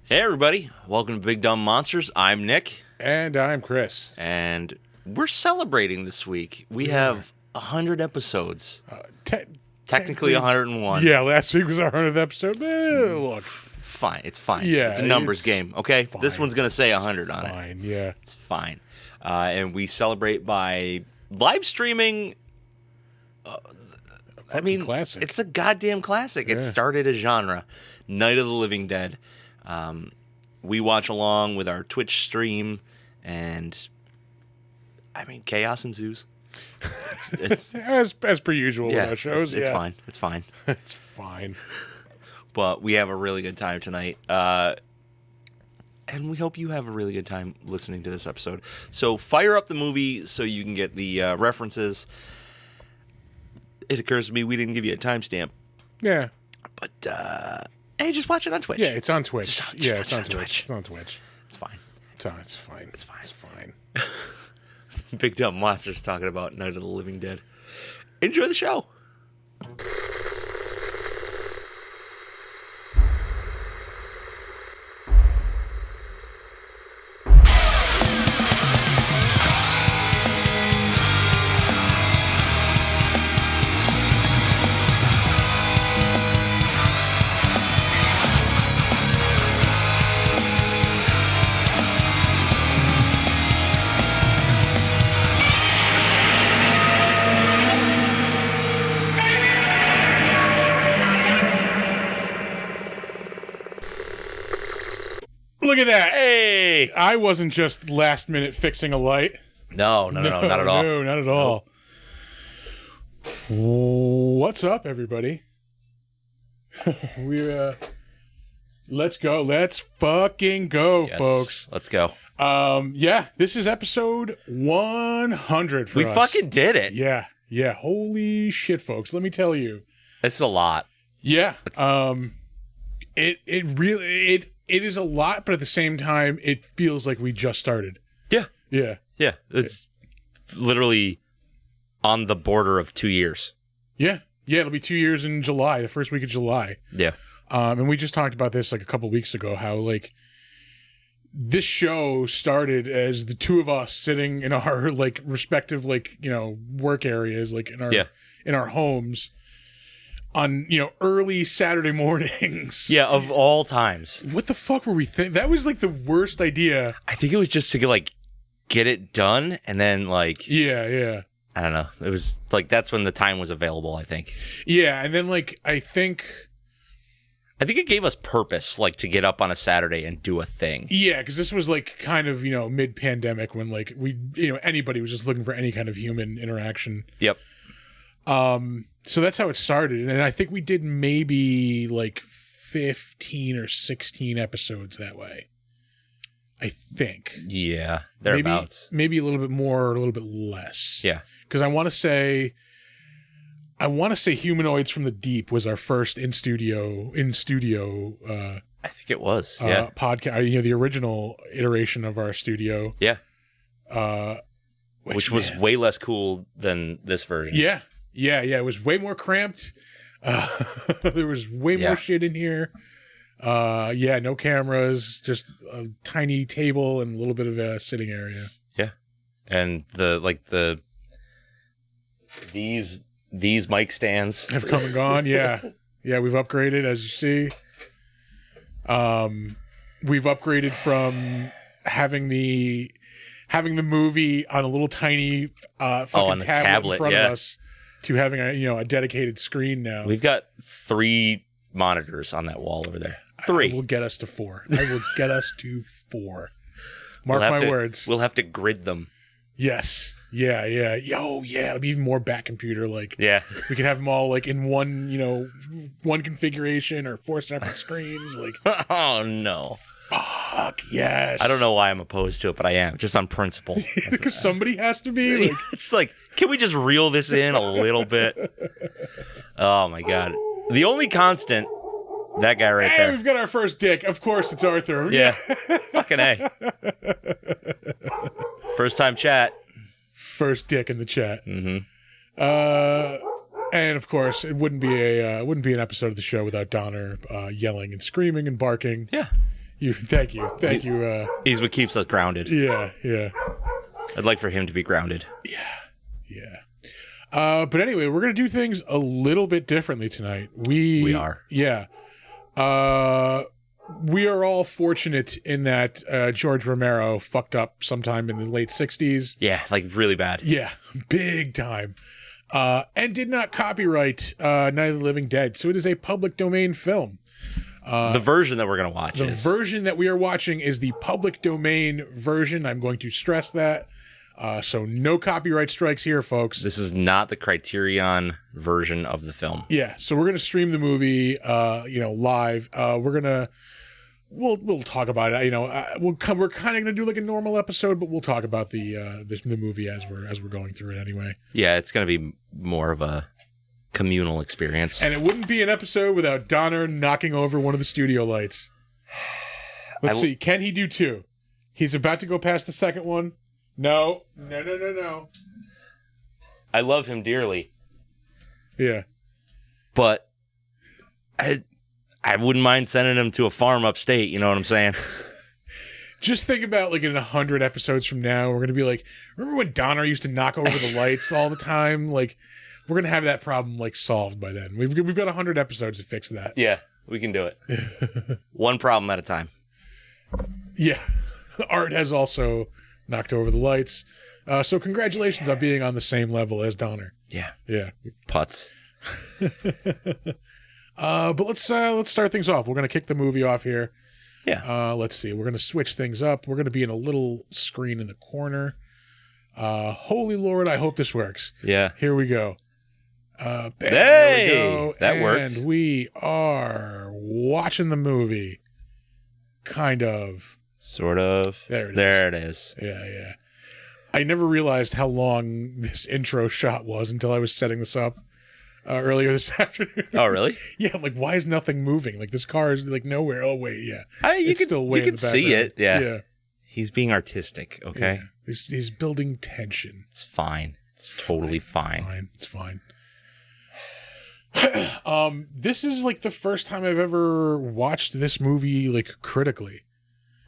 Hey everybody, welcome to Big Dumb Monsters. I'm Nick. And I'm Chris. And we're celebrating this week. We have 100 episodes. Technically 101. Yeah, last week was our 100th episode. Look. Fine, it's fine. Yeah, it's a numbers game, okay? Fine. This one's going to say 100 on it. Fine, yeah. It's fine. And we celebrate by live streaming. Classic. It's a goddamn classic. It started a genre. Night of the Living Dead. We watch along with our Twitch stream, and chaos ensues. It's as per usual with our shows. It's fine. It's fine. It's fine. But we have a really good time tonight, and we hope you have a really good time listening to this episode. So fire up the movie so you can get the references. It occurs to me we didn't give you a timestamp. Yeah. But, hey, just watch it on Twitch. Yeah, it's on Twitch. It's on on Twitch. Twitch. It's on Twitch. It's fine. It's fine. It's fine. It's fine. Big Dumb Monsters talking about Night of the Living Dead. Enjoy the show. Look at that. Hey! I wasn't just last minute fixing a light. No, not at all. No, not at all. What's up, everybody? Let's go. Let's fucking go, Yes, folks. let's go. This is episode 100 for us. We fucking did it. Yeah. Holy shit, folks. Let me tell you. This is a lot. Yeah. It is a lot, but at the same time, it feels like we just started. Yeah. Yeah. Yeah. It's literally on the border of 2 years. Yeah. Yeah, it'll be 2 years in July, the first week of July. Yeah. And we just talked about this like a couple weeks ago, how like this show started as the two of us sitting in our like respective work areas, like in our homes on early Saturday mornings. Yeah, of all times. What the fuck were we thinking? That was like the worst idea. I think it was just to get it done, and then Yeah. I don't know. It was like that's when the time was available, I think. Yeah, and then I think it gave us purpose, to get up on a Saturday and do a thing. Yeah, because this was kind of mid-pandemic when anybody was just looking for any kind of human interaction. Yep. So that's how it started, and I think we did maybe 15 or 16 episodes that way. I think. Yeah, thereabouts. Maybe a little bit more or a little bit less. Yeah. Because I want to say Humanoids from the Deep was our first in studio. I think it was. Yeah. Podcast. The original iteration of our studio. Yeah. Which was way less cool than this version. Yeah. It was way more cramped. There was way more shit in here. No cameras, just a tiny table and a little bit of a sitting area. Yeah. And these mic stands have come and gone. Yeah. Yeah, we've upgraded, as you see. We've upgraded from having the movie on a little tiny fucking tablet in front of us to having a dedicated screen now. We've got 3 monitors on that wall over there. 3. I will get us to 4. Mark my words. We'll have to grid them. Yes. Yeah. It'll be even more back computer Yeah. We could have them all in one configuration or 4 separate screens. Oh no. Fuck yes. I don't know why I'm opposed to it, but I am, just on principle. Because somebody has to be. It's can we just reel this in a little bit? Oh my god. The only constant, that guy right there. We've got our first dick. Of course it's Arthur. Yeah. Fucking A. First time chat. First dick in the chat. Mm-hmm. And of course, it wouldn't be an episode of the show without Donner yelling and screaming and barking. Yeah. Thank you. He's what keeps us grounded. Yeah. I'd like for him to be grounded. Yeah. But anyway, we're gonna do things a little bit differently tonight. We are. Yeah. We are all fortunate in that George Romero fucked up sometime in the late 60s. Yeah, like really bad. Yeah, big time. And did not copyright Night of the Living Dead. So it is a public domain film. The version that we're going to watch version that we are watching is the public domain version. I'm going to stress that. So no copyright strikes here, folks. This is not the Criterion version of the film. Yeah, so we're going to stream the movie, live. We'll talk about it. We're kind of going to do like a normal episode, but we'll talk about the movie as we're going through it anyway. Yeah, it's going to be more of a communal experience. And it wouldn't be an episode without Donner knocking over one of the studio lights. Let's see. Can he do two? He's about to go past the second one. No. I love him dearly. Yeah. But I wouldn't mind sending him to a farm upstate, you know what I'm saying? Just think about, like, in 100 episodes from now, we're going to be like, remember when Donner used to knock over the lights all the time? Like, we're going to have that problem, like, solved by then. We've got 100 episodes to fix that. Yeah, we can do it. One problem at a time. Yeah. Art has also knocked over the lights. So congratulations on being on the same level as Donner. Yeah. Putz. But let's start things off. We're going to kick the movie off here. Yeah. Let's see. We're going to switch things up. We're going to be in a little screen in the corner. Holy Lord, I hope this works. Yeah. Here we go. Bam, hey! There we go. That worked. And we are watching the movie. Kind of. Sort of. There it is. Yeah. I never realized how long this intro shot was until I was setting this up earlier this afternoon. Oh, really? Yeah, I'm like, why is nothing moving? Like, this car is like nowhere. Oh, wait, yeah. You can see it. Yeah. He's being artistic, okay? Yeah. He's building tension. It's fine. It's totally fine. It's fine. This is like the first time I've ever watched this movie like critically.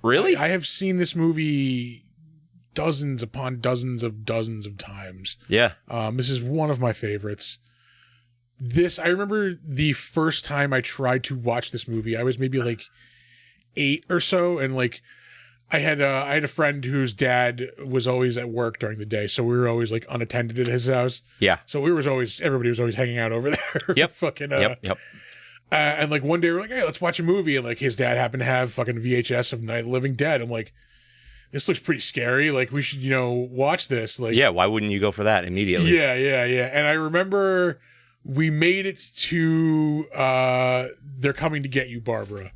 Really? I have seen this movie dozens upon dozens of times. Yeah. This is one of my favorites. I remember the first time I tried to watch this movie, I was maybe like 8 or so, and like I had a friend whose dad was always at work during the day, so we were always like unattended at his house. Yeah. So everybody was always hanging out over there. Yep. Yep. And like one day we're like, hey, let's watch a movie, and like his dad happened to have fucking VHS of Night of the Living Dead. I'm like, this looks pretty scary. Like, we should, watch this. Like, yeah. Why wouldn't you go for that immediately? Yeah. And I remember we made it to They're Coming to Get You, Barbara.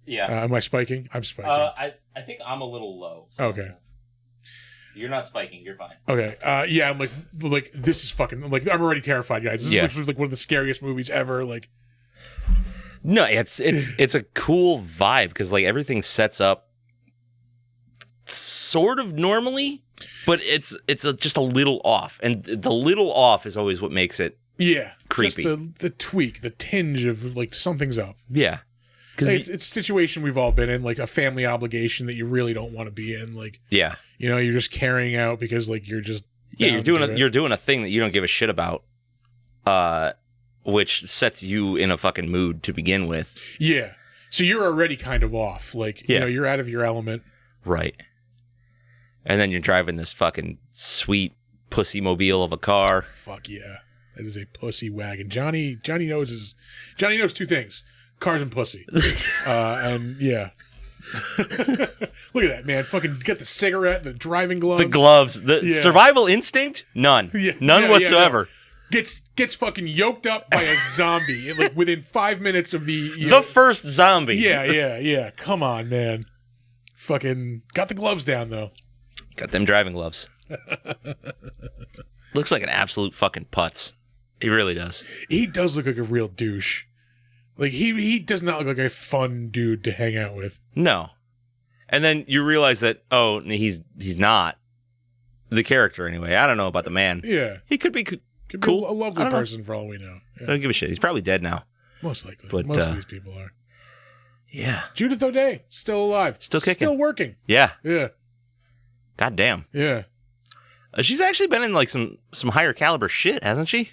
Yeah. Am I spiking? I'm spiking. I think I'm a little low. So okay. You're not spiking. You're fine. Okay. Yeah. I'm like this is fucking. I'm like, I'm already terrified, guys. This is like one of the scariest movies ever. Like. No, it's a cool vibe because like everything sets up sort of normally, but it's just a little off, and the little off is always what makes it creepy. Just the tweak, the tinge of like something's up. Yeah, because it's a situation we've all been in, like a family obligation that you really don't want to be in. Like you're just carrying out because like you're just you're doing a thing that you don't give a shit about. Which sets you in a fucking mood to begin with. Yeah. So you're already kind of off. Like, you're out of your element. Right. And then you're driving this fucking sweet pussy mobile of a car. Fuck yeah. That is a pussy wagon. Johnny knows two things. Cars and pussy. And yeah. Look at that, man. Fucking get the cigarette, the driving gloves. The gloves. The survival instinct? None. None whatsoever. No. Gets fucking yoked up by a zombie like within 5 minutes of the first zombie. Yeah. Come on, man. Fucking got the gloves down though. Got them driving gloves. Looks like an absolute fucking putz. He really does. He does look like a real douche. Like he does not look like a fun dude to hang out with. No. And then you realize that he's not the character anyway. I don't know about the man. Yeah. He could be Could cool. be a lovely person for all we know. Yeah. I don't give a shit. He's probably dead now. Most likely. But, most of these people are. Yeah. Judith O'Dea, still alive. Still kicking. Still working. Yeah. Yeah. God damn. Yeah. She's actually been in like some higher caliber shit, hasn't she?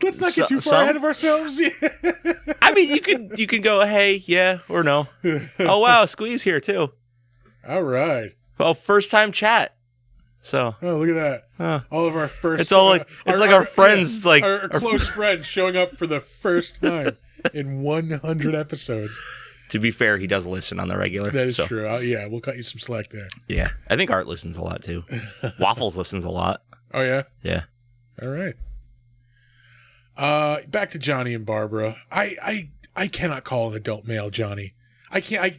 Let's not get too far ahead of ourselves. I mean, you can go, hey, yeah, or no. Oh, wow, Squeeze here, too. All right. Well, first time chat. So. Oh, look at that. All of our first. It's all like, our friends, like. Our close friends showing up for the first time in 100 episodes. To be fair, he does listen on the regular. That is true. Yeah, we'll cut you some slack there. Yeah. I think Art listens a lot, too. Waffles listens a lot. Oh, yeah? Yeah. All right. Back to Johnny and Barbara. I cannot call an adult male Johnny. I can't.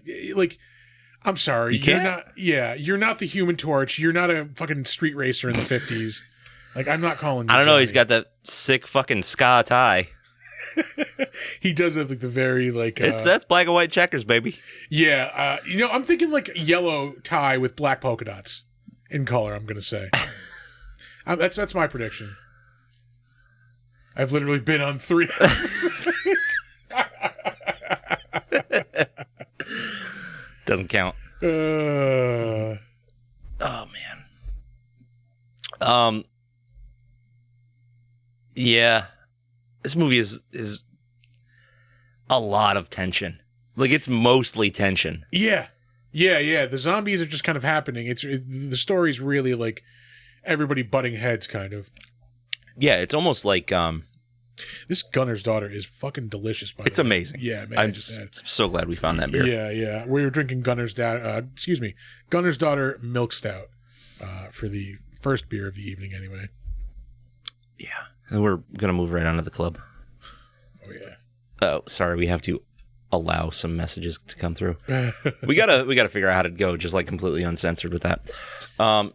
I'm sorry. You can't? You're not. Yeah, you're not the Human Torch. You're not a fucking street racer in the 50s. Like, I'm not calling you I don't know. Johnny. He's got that sick fucking ska tie. He does have like the very like. That's black and white checkers, baby. Yeah. I'm thinking like yellow tie with black polka dots in color. I'm gonna say. That's my prediction. I've literally been on 3 episodes. Doesn't count. Oh man. Yeah. This movie is a lot of tension. Like, it's mostly tension. Yeah. The zombies are just kind of happening. The story's really like everybody butting heads, kind of. Yeah, it's almost like this Gunner's Daughter is fucking delicious. By the way, it's amazing. Yeah, man. I'm just so glad we found that beer. Yeah. We were drinking Gunner's Daughter Milk Stout for the first beer of the evening, anyway. Yeah, and we're gonna move right on to the club. Oh yeah. Oh, sorry, we have to allow some messages to come through. we gotta figure out how to go just like completely uncensored with that. Well,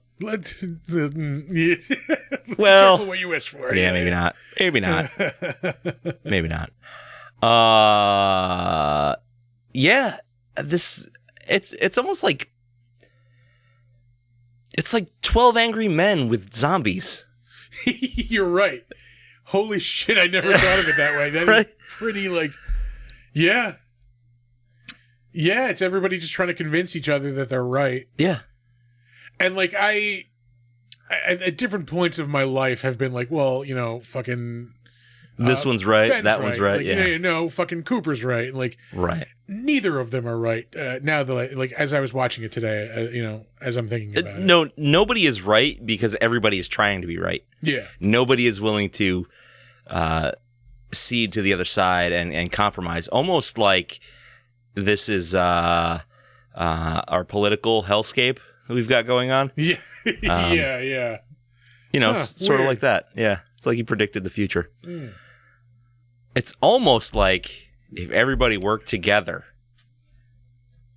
careful what you wish for. Yeah, maybe not. Maybe not. Yeah, it's almost like it's like 12 Angry Men with zombies. You're right. Holy shit, I never thought of it that way. That right? Is pretty like, yeah. Yeah, it's everybody just trying to convince each other that they're right. Yeah. And like I at different points of my life have been like, well, fucking this one's right, Ben's that one's right. Like, yeah. No, fucking Cooper's right. And like, right. Neither of them are right. Now that like as I was watching it today, as I'm thinking about it. No, nobody is right because everybody is trying to be right. Yeah. Nobody is willing to cede to the other side and compromise. Almost like this is our political hellscape that we've got going on. Yeah. Yeah. Sort of like that. Yeah. It's like he predicted the future. Mm. It's almost like if everybody worked together,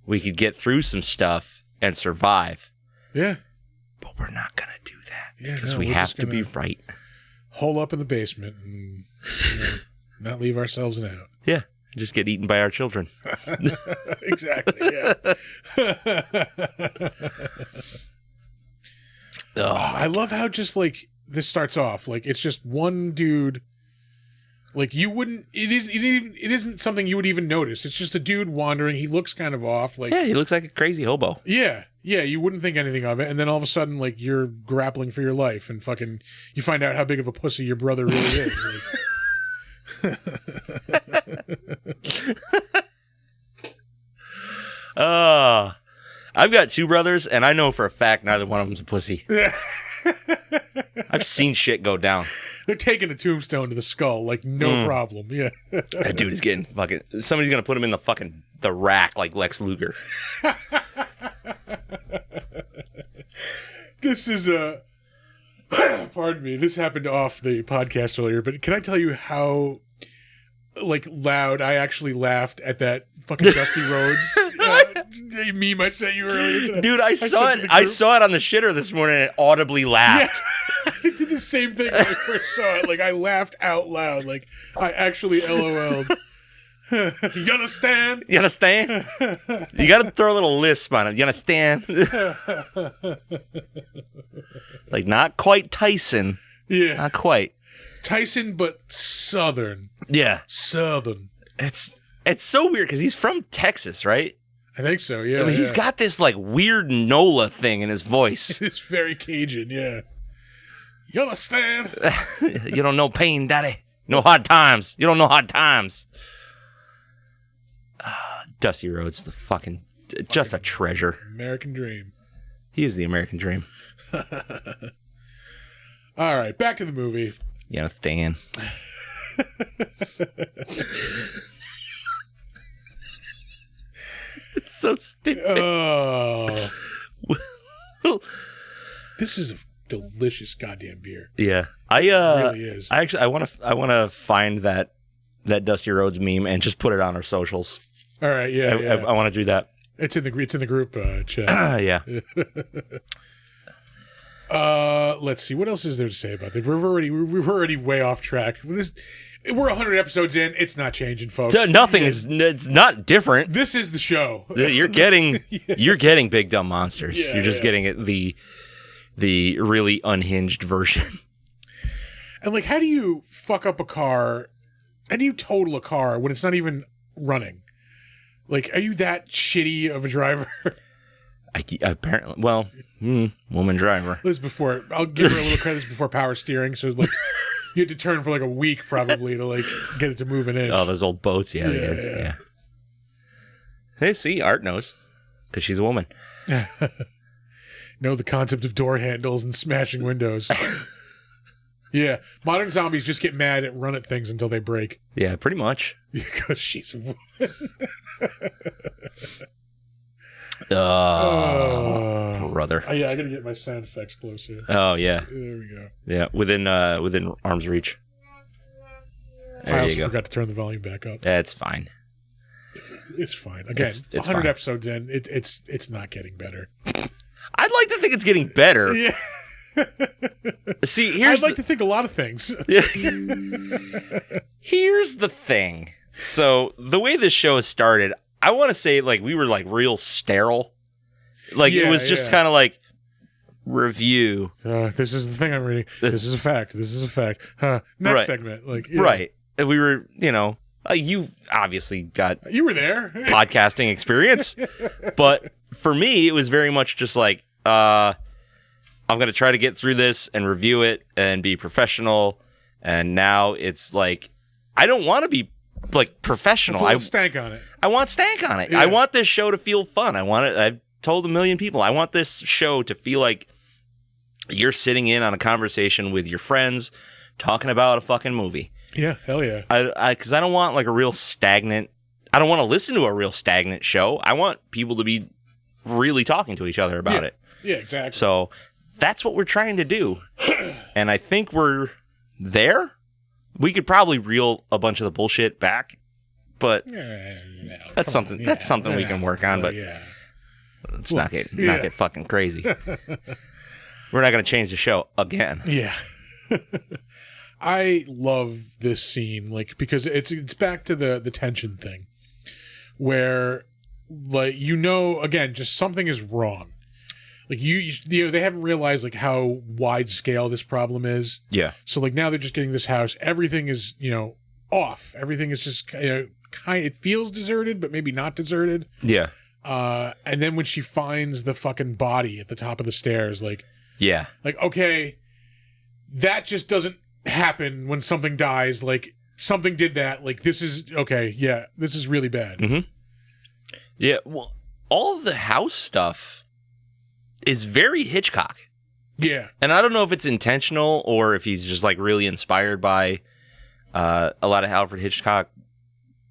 we could get through some stuff and survive. Yeah. But we're not going to do that because we have to be right. Hole up in the basement and not leave ourselves out. Yeah. Just get eaten by our children. Exactly, yeah. I love how just like this starts off. Like it's just one dude. Like you wouldn't. It isn't something you would even notice. It's just a dude wandering. He looks kind of off. Like he looks like a crazy hobo. Yeah. You wouldn't think anything of it, and then all of a sudden, like you're grappling for your life, and fucking you find out how big of a pussy your brother really is. Like, I've got 2 brothers, and I know for a fact neither one of them's a pussy. I've seen shit go down. They're taking a tombstone to the skull, like no problem. Yeah, that dude is getting fucking. Somebody's gonna put him in the rack like Lex Luger. This is a. Pardon me. This happened off the podcast earlier, but can I tell you how, like, loud I actually laughed at that fucking Dusty Rhodes meme I sent you earlier today? Dude, I saw it on the shitter this morning and audibly laughed. Yeah. I did the same thing when I first saw it. Like, I laughed out loud. Like, I actually LOL'd. You understand? You understand? You gotta throw a little lisp on it. You understand? Like, not quite Tyson. Yeah. Not quite. Tyson, but Southern. Yeah. Southern. It's It's so weird because he's from Texas, right? I think so, yeah. I mean, he's got this like weird NOLA thing in his voice. It's very Cajun, yeah. You understand? You don't know pain, daddy. No hard times. You don't know hard times. Dusty Rhodes, just a treasure. American dream. He is the American dream. All right, back to the movie. You understand? It's so stupid. Oh. This is a delicious goddamn beer. Yeah. It really is. I want to find that Dusty Rhodes meme and just put it on our socials. All right, yeah. I want to do that. It's in the group chat. Yeah. Let's see. What else is there to say about this? We're already way off track. We're 100 episodes in. It's not changing, folks. Nothing is. It's not different. This is the show. You're getting. You're getting Big Dumb Monsters. Yeah, you're just getting it the really unhinged version. And like, how do you fuck up a car? How do you total a car when it's not even running? Like, are you that shitty of a driver? Apparently, well, woman driver. This is before. I'll give her a little credit. This is before power steering. So like, you had to turn for like a week probably to like get it to move an inch. Oh, those old boats. Yeah. Hey, see, Art knows because she's a woman. Know the concept of door handles and smashing windows. Yeah, modern zombies just get mad and run at things until they break. Yeah, pretty much. Because she's a woman. Brother. Yeah, I gotta get my sound effects closer. Oh yeah. There we go. Yeah, within arm's reach. There I also you go. forgot to turn the volume back up. That's fine. It's fine. Again, it's 100 fine. episodes in, it's not getting better. I'd like to think it's getting better. Yeah. See, I'd like to think a lot of things. Here's the thing. So the way this show has started, I want to say like we were like real sterile. Like it was just kind of like review. This is the thing I'm reading. This is a fact. This is a fact. Next segment. Like right. And we were, you obviously got you were there podcasting experience, but for me it was very much just like I'm going to try to get through this and review it and be professional. And now it's like, I don't want to be like professional. I stank on it. I want stank on it. Yeah. I want this show to feel fun. I've told a million people, I want this show to feel like you're sitting in on a conversation with your friends talking about a fucking movie. Yeah, hell yeah. Because I don't want like a real stagnant, I don't want to listen to a real stagnant show. I want people to be really talking to each other about it. Yeah, exactly. So that's what we're trying to do. And I think we're there. We could probably reel a bunch of the bullshit back, but that's something we can work on, but let's not get fucking crazy. We're not going to change the show again. Yeah. I love this scene, like, because it's back to the tension thing where, like, again, just something is wrong. Like they haven't realized like how wide scale this problem is. Yeah. So like now they're just getting this house. Everything is off. Everything is just it feels deserted, but maybe not deserted. Yeah. And then when she finds the fucking body at the top of the stairs, like okay, that just doesn't happen when something dies. Like something did that. Like this is okay. Yeah, this is really bad. Mm-hmm. Yeah. Well, all of the house stuff is very Hitchcock. Yeah. And I don't know if it's intentional or if he's just like really inspired by a lot of Alfred Hitchcock,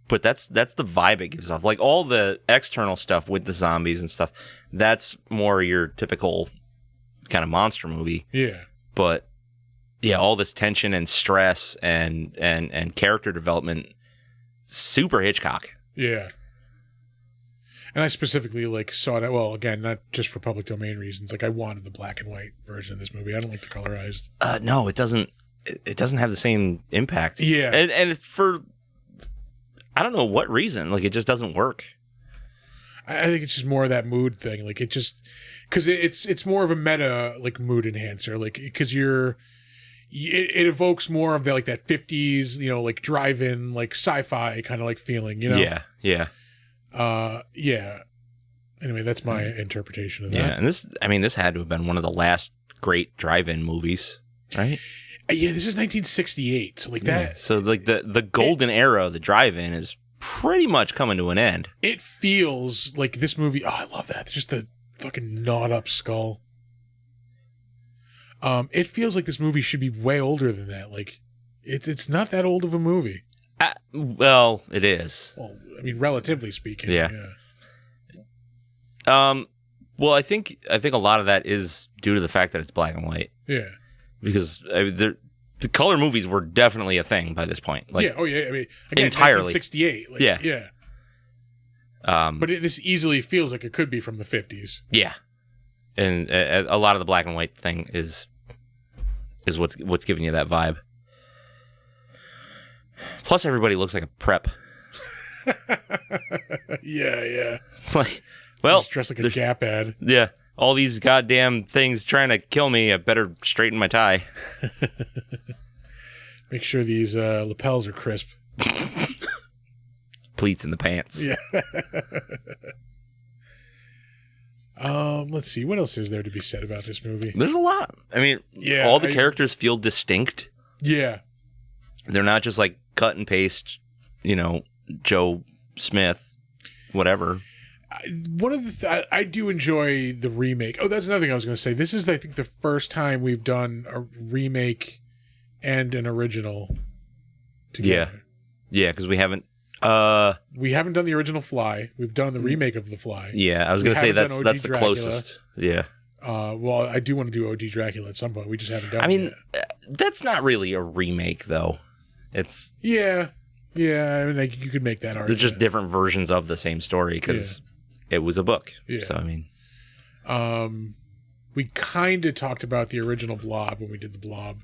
but that's the vibe it gives off. Like all the external stuff with the zombies and stuff, that's more your typical kind of monster movie. Yeah. But yeah, all this tension and stress and character development, super Hitchcock. Yeah. And I specifically like saw it. Well, again, not just for public domain reasons. Like I wanted the black and white version of this movie. I don't like the colorized. No, it doesn't. It doesn't have the same impact. Yeah, and it's for I don't know what reason. Like it just doesn't work. I think it's just more of that mood thing. Like it just because it's more of a meta like mood enhancer. Like because you're it evokes more of the, like that 50s, you know, like drive-in, like sci-fi kind of like feeling, you know? Yeah. Yeah. Anyway, that's my interpretation of that. Yeah, and this had to have been one of the last great drive-in movies, right? Yeah, this is 1968, so like that. Yeah, so like the golden era of the drive-in is pretty much coming to an end. It feels like this movie. Oh, I love that. Just the fucking gnawed up skull. It feels like this movie should be way older than that. Like, it's not that old of a movie. Well, it is. Well, I mean, relatively speaking. Yeah. Well, I think a lot of that is due to the fact that it's black and white. Yeah. Because the color movies were definitely a thing by this point. Like, yeah. Oh, yeah. I mean, again, entirely 1968. Like, yeah. Yeah. But it just easily feels like it could be from the 50s. Yeah. And a lot of the black and white thing is what's giving you that vibe. Plus, everybody looks like a prep. Yeah. It's like, well, just dressed like a Gap ad. Yeah, all these goddamn things trying to kill me. I better straighten my tie. Make sure these lapels are crisp. Pleats in the pants. Yeah. Let's see. What else is there to be said about this movie? There's a lot. I mean, all the characters feel distinct. Yeah. They're not just like cut and paste, you know, Joe Smith, whatever. One of the I do enjoy the remake. Oh, that's another thing I was going to say. This is, I think, the first time we've done a remake and an original together. Yeah, because we haven't done the original Fly. We've done the remake of The Fly. Yeah, I was going to say that's the Dracula. closest. Yeah. Well, I do want to do OG Dracula at some point. We just haven't done it yet. That's not really a remake, though. It's... Yeah. I mean, like, you could make that argument. They're just different versions of the same story, because it was a book. Yeah. So, I mean... we kind of talked about the original Blob when we did the Blob.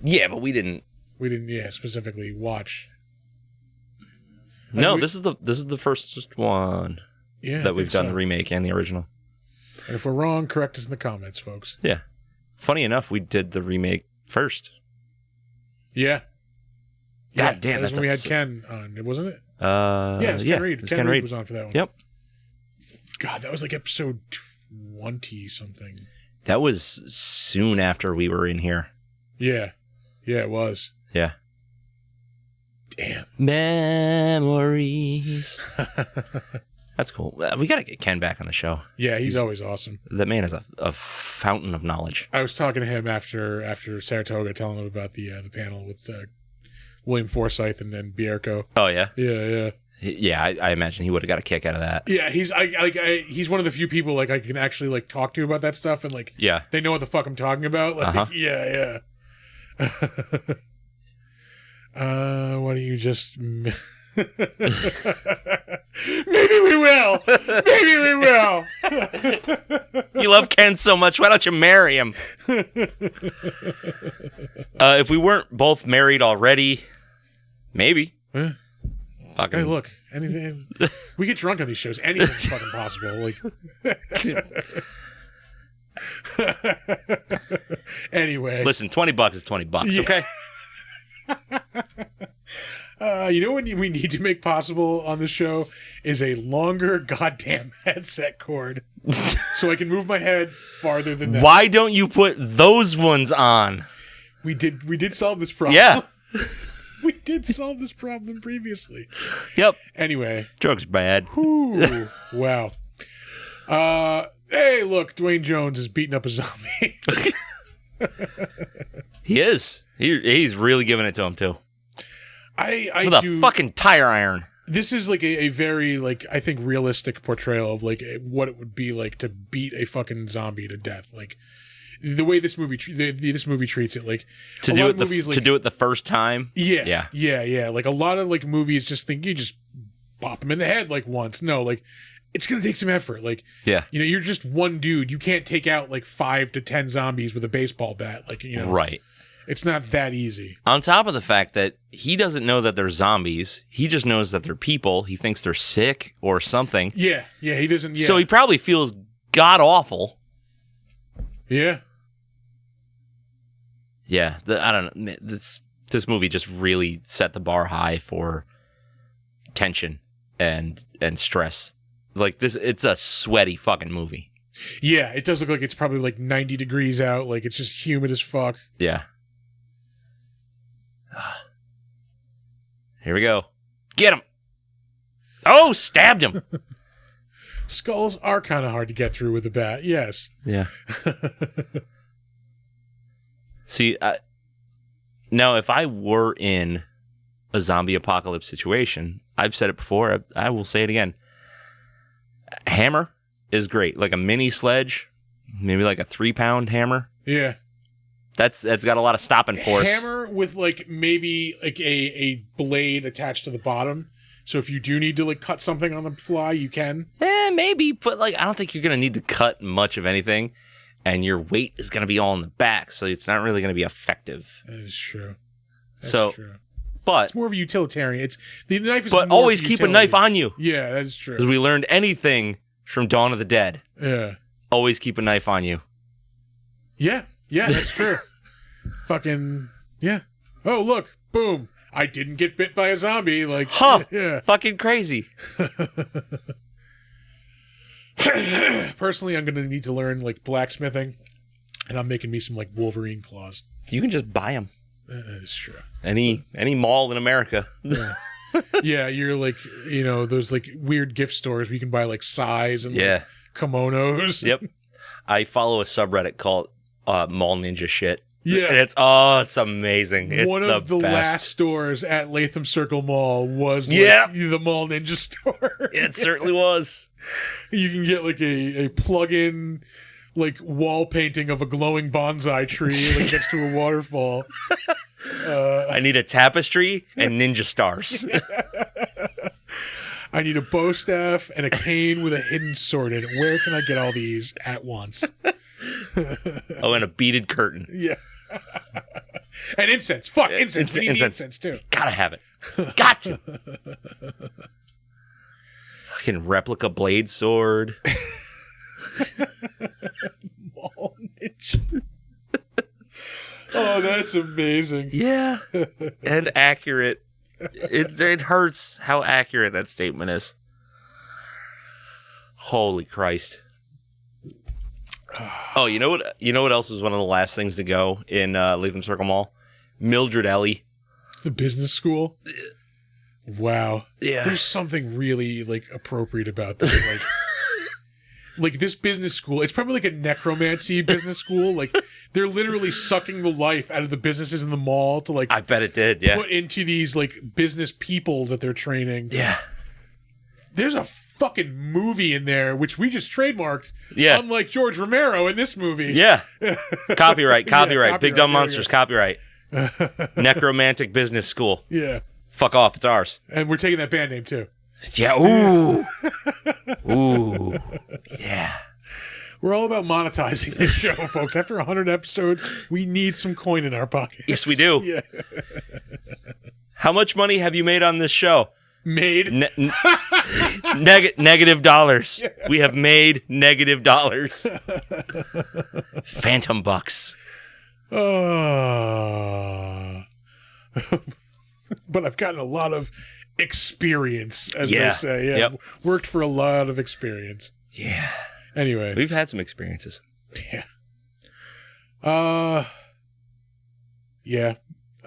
Yeah, but we didn't, specifically watch. No, this is the first one that we've done, the remake and the original. And if we're wrong, correct us in the comments, folks. Yeah. Funny enough, we did the remake first. Yeah. God damn, that's when we had Ken on, wasn't it? It was Ken Reed. Ken Reed was on for that one. Yep. God, that was like episode 20 something. That was soon after we were in here. Yeah, it was. Yeah. Damn. Memories. That's cool. We got to get Ken back on the show. Yeah, he's always awesome. That man is a fountain of knowledge. I was talking to him after Saratoga, telling him about the panel with William Forsythe and then Bierko. Oh, yeah? Yeah. Yeah, I imagine he would have got a kick out of that. Yeah, he's one of the few people like I can actually like talk to about that stuff, and like they know what the fuck I'm talking about. Like, yeah. Why don't you just... Maybe we will. You love Ken so much. Why don't you marry him? If we weren't both married already, maybe. Hey, look. Anything. We get drunk on these shows. Anything's fucking possible. Like. Anyway. Listen, $20 is $20. Okay. You know what we need to make possible on the show is a longer goddamn headset cord, so I can move my head farther than that. Why don't you put those ones on? We did solve this problem. Yeah. We did solve this problem previously. Yep. Anyway. Joke's bad. Ooh, wow. Hey, look, Dwayne Jones is beating up a zombie. He is. He's really giving it to him, too. With a fucking tire iron. This is like a very, like, I think realistic portrayal of like what it would be like to beat a fucking zombie to death. Like the way this movie treats it, like to do it the first time. Yeah. Like a lot of like movies just think you just pop him in the head like once. No, like it's gonna take some effort. Like you're just one dude. You can't take out like 5 to 10 zombies with a baseball bat. Like right. It's not that easy. On top of the fact that he doesn't know that they're zombies. He just knows that they're people. He thinks they're sick or something. Yeah, he doesn't... Yeah. So he probably feels god-awful. Yeah. Yeah, I don't know. This movie just really set the bar high for tension and stress. Like this, it's a sweaty fucking movie. Yeah, it does look like it's probably like 90 degrees out. Like it's just humid as fuck. Yeah. Here we go. Get him. Oh, stabbed him. Skulls are kind of hard to get through with a bat. Yes. Yeah. See, now if I were in a zombie apocalypse situation, I've said it before, I will say it again. Hammer is great. Like a mini sledge, maybe like a 3-pound hammer. Yeah. That's got a lot of stopping force. Hammer with like maybe like a blade attached to the bottom. So if you do need to like cut something on the fly, you can. Maybe, but like I don't think you're gonna need to cut much of anything, and your weight is gonna be all in the back, so it's not really gonna be effective. That is true. That's true. But it's more of a utilitarian. It's the knife is. But more always keep a knife on you. Yeah, that is true. Because we learned anything from Dawn of the Dead. Yeah. Always keep a knife on you. Yeah, that's true. Fucking yeah. Oh look, boom. I didn't get bit by a zombie. Like, yeah. Fucking crazy. Personally, I'm going to need to learn, like, blacksmithing. And I'm making me some, like, Wolverine claws. You can just buy them. That is true. Any mall in America. Yeah. Yeah, you're, like, you know, those, like, weird gift stores where you can buy, like, sais and like, kimonos. Yep. I follow a subreddit called Mall Ninja Shit. Yeah. And it's amazing. It's one of the best. last stores at Latham Circle Mall was like, the Mall Ninja store. It certainly was. You can get like a plug-in like wall painting of a glowing bonsai tree like next to a waterfall. I need a tapestry and ninja stars. I need a bow staff and a cane with a hidden sword in it. Where can I get all these at once? Oh, and a beaded curtain. Yeah. And incense. Fuck, incense. We need incense too. Gotta have it. Got to. Fucking replica blade sword. Mall Ninja. Oh, that's amazing. Yeah. And accurate. It hurts how accurate that statement is. Holy Christ. Oh, you know what? You know what else was one of the last things to go in Latham Circle Mall? Mildred Ellie. The business school. Wow. Yeah. There's something really like appropriate about that. Like, like this business school. It's probably like a necromancy business school. Like they're literally sucking the life out of the businesses in the mall to like. I bet it did. Yeah. Put into these like business people that they're training. Yeah. There's a fucking movie in there which we just trademarked. Yeah. Unlike George Romero in this movie. Yeah. Copyright. Yeah, Big Dumb Monsters. Copyright. Necromantic Business School. Yeah. Fuck off. It's ours. And we're taking that band name too. Yeah. Ooh. Ooh. Yeah. We're all about monetizing this show, folks. After 100 episodes, we need some coin in our pockets. Yes, we do. Yeah. How much money have you made on this show? Made? Negative dollars. Yeah. We have made negative dollars. Phantom bucks. But I've gotten a lot of experience, as they say. Yeah. Yep. Worked for a lot of experience. Yeah. Anyway. We've had some experiences. Yeah. Yeah.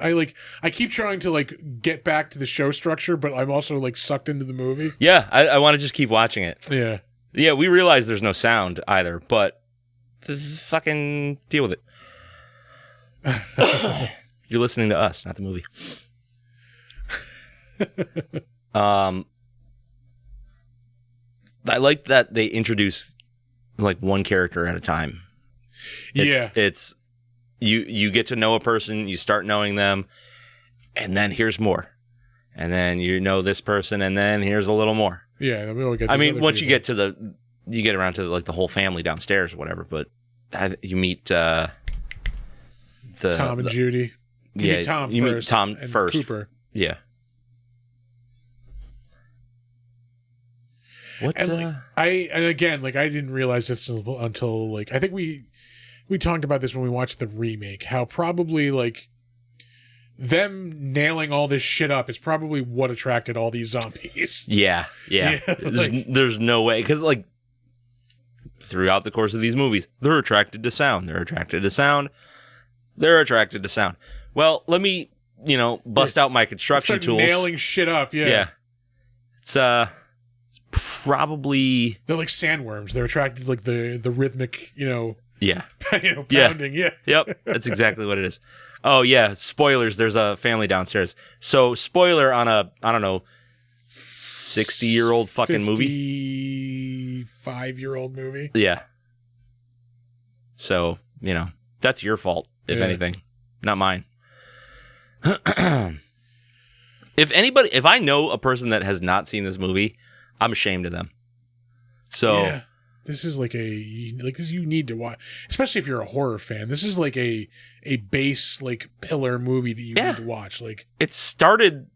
I keep trying to like get back to the show structure, but I'm also like sucked into the movie. Yeah, I want to just keep watching it. Yeah. Yeah, we realize there's no sound either, but fucking deal with it. You're listening to us, not the movie. I like that they introduce like one character at a time. It's you get to know a person, you start knowing them, and then here's more. And then you know this person, and then here's a little more. Yeah, I mean, once you get around to like the whole family downstairs or whatever, but you meet Tom and Judy. You meet Tom first. Cooper. Yeah. What? And again, I didn't realize this until like I think we we talked about this when we watched the remake, how probably like them nailing all this shit up is probably what attracted all these zombies. Yeah. There's no way, because like throughout the course of these movies, they're attracted to sound. They're attracted to sound. Well, let me, bust out my construction tools. Nailing shit up. Yeah. It's probably, they're like sandworms. They're attracted to like the rhythmic, yeah. pounding. Yeah. Yep. That's exactly what it is. Oh yeah. Spoilers. There's a family downstairs. So spoiler on a, I don't know, 60-year-old fucking movie. 55-year-old movie. Yeah. So, that's your fault, if anything. Not mine. If I know a person that has not seen this movie, I'm ashamed of them. So this is like this you need to watch, especially if you're a horror fan. This is like a base like pillar movie that you need to watch. Like it started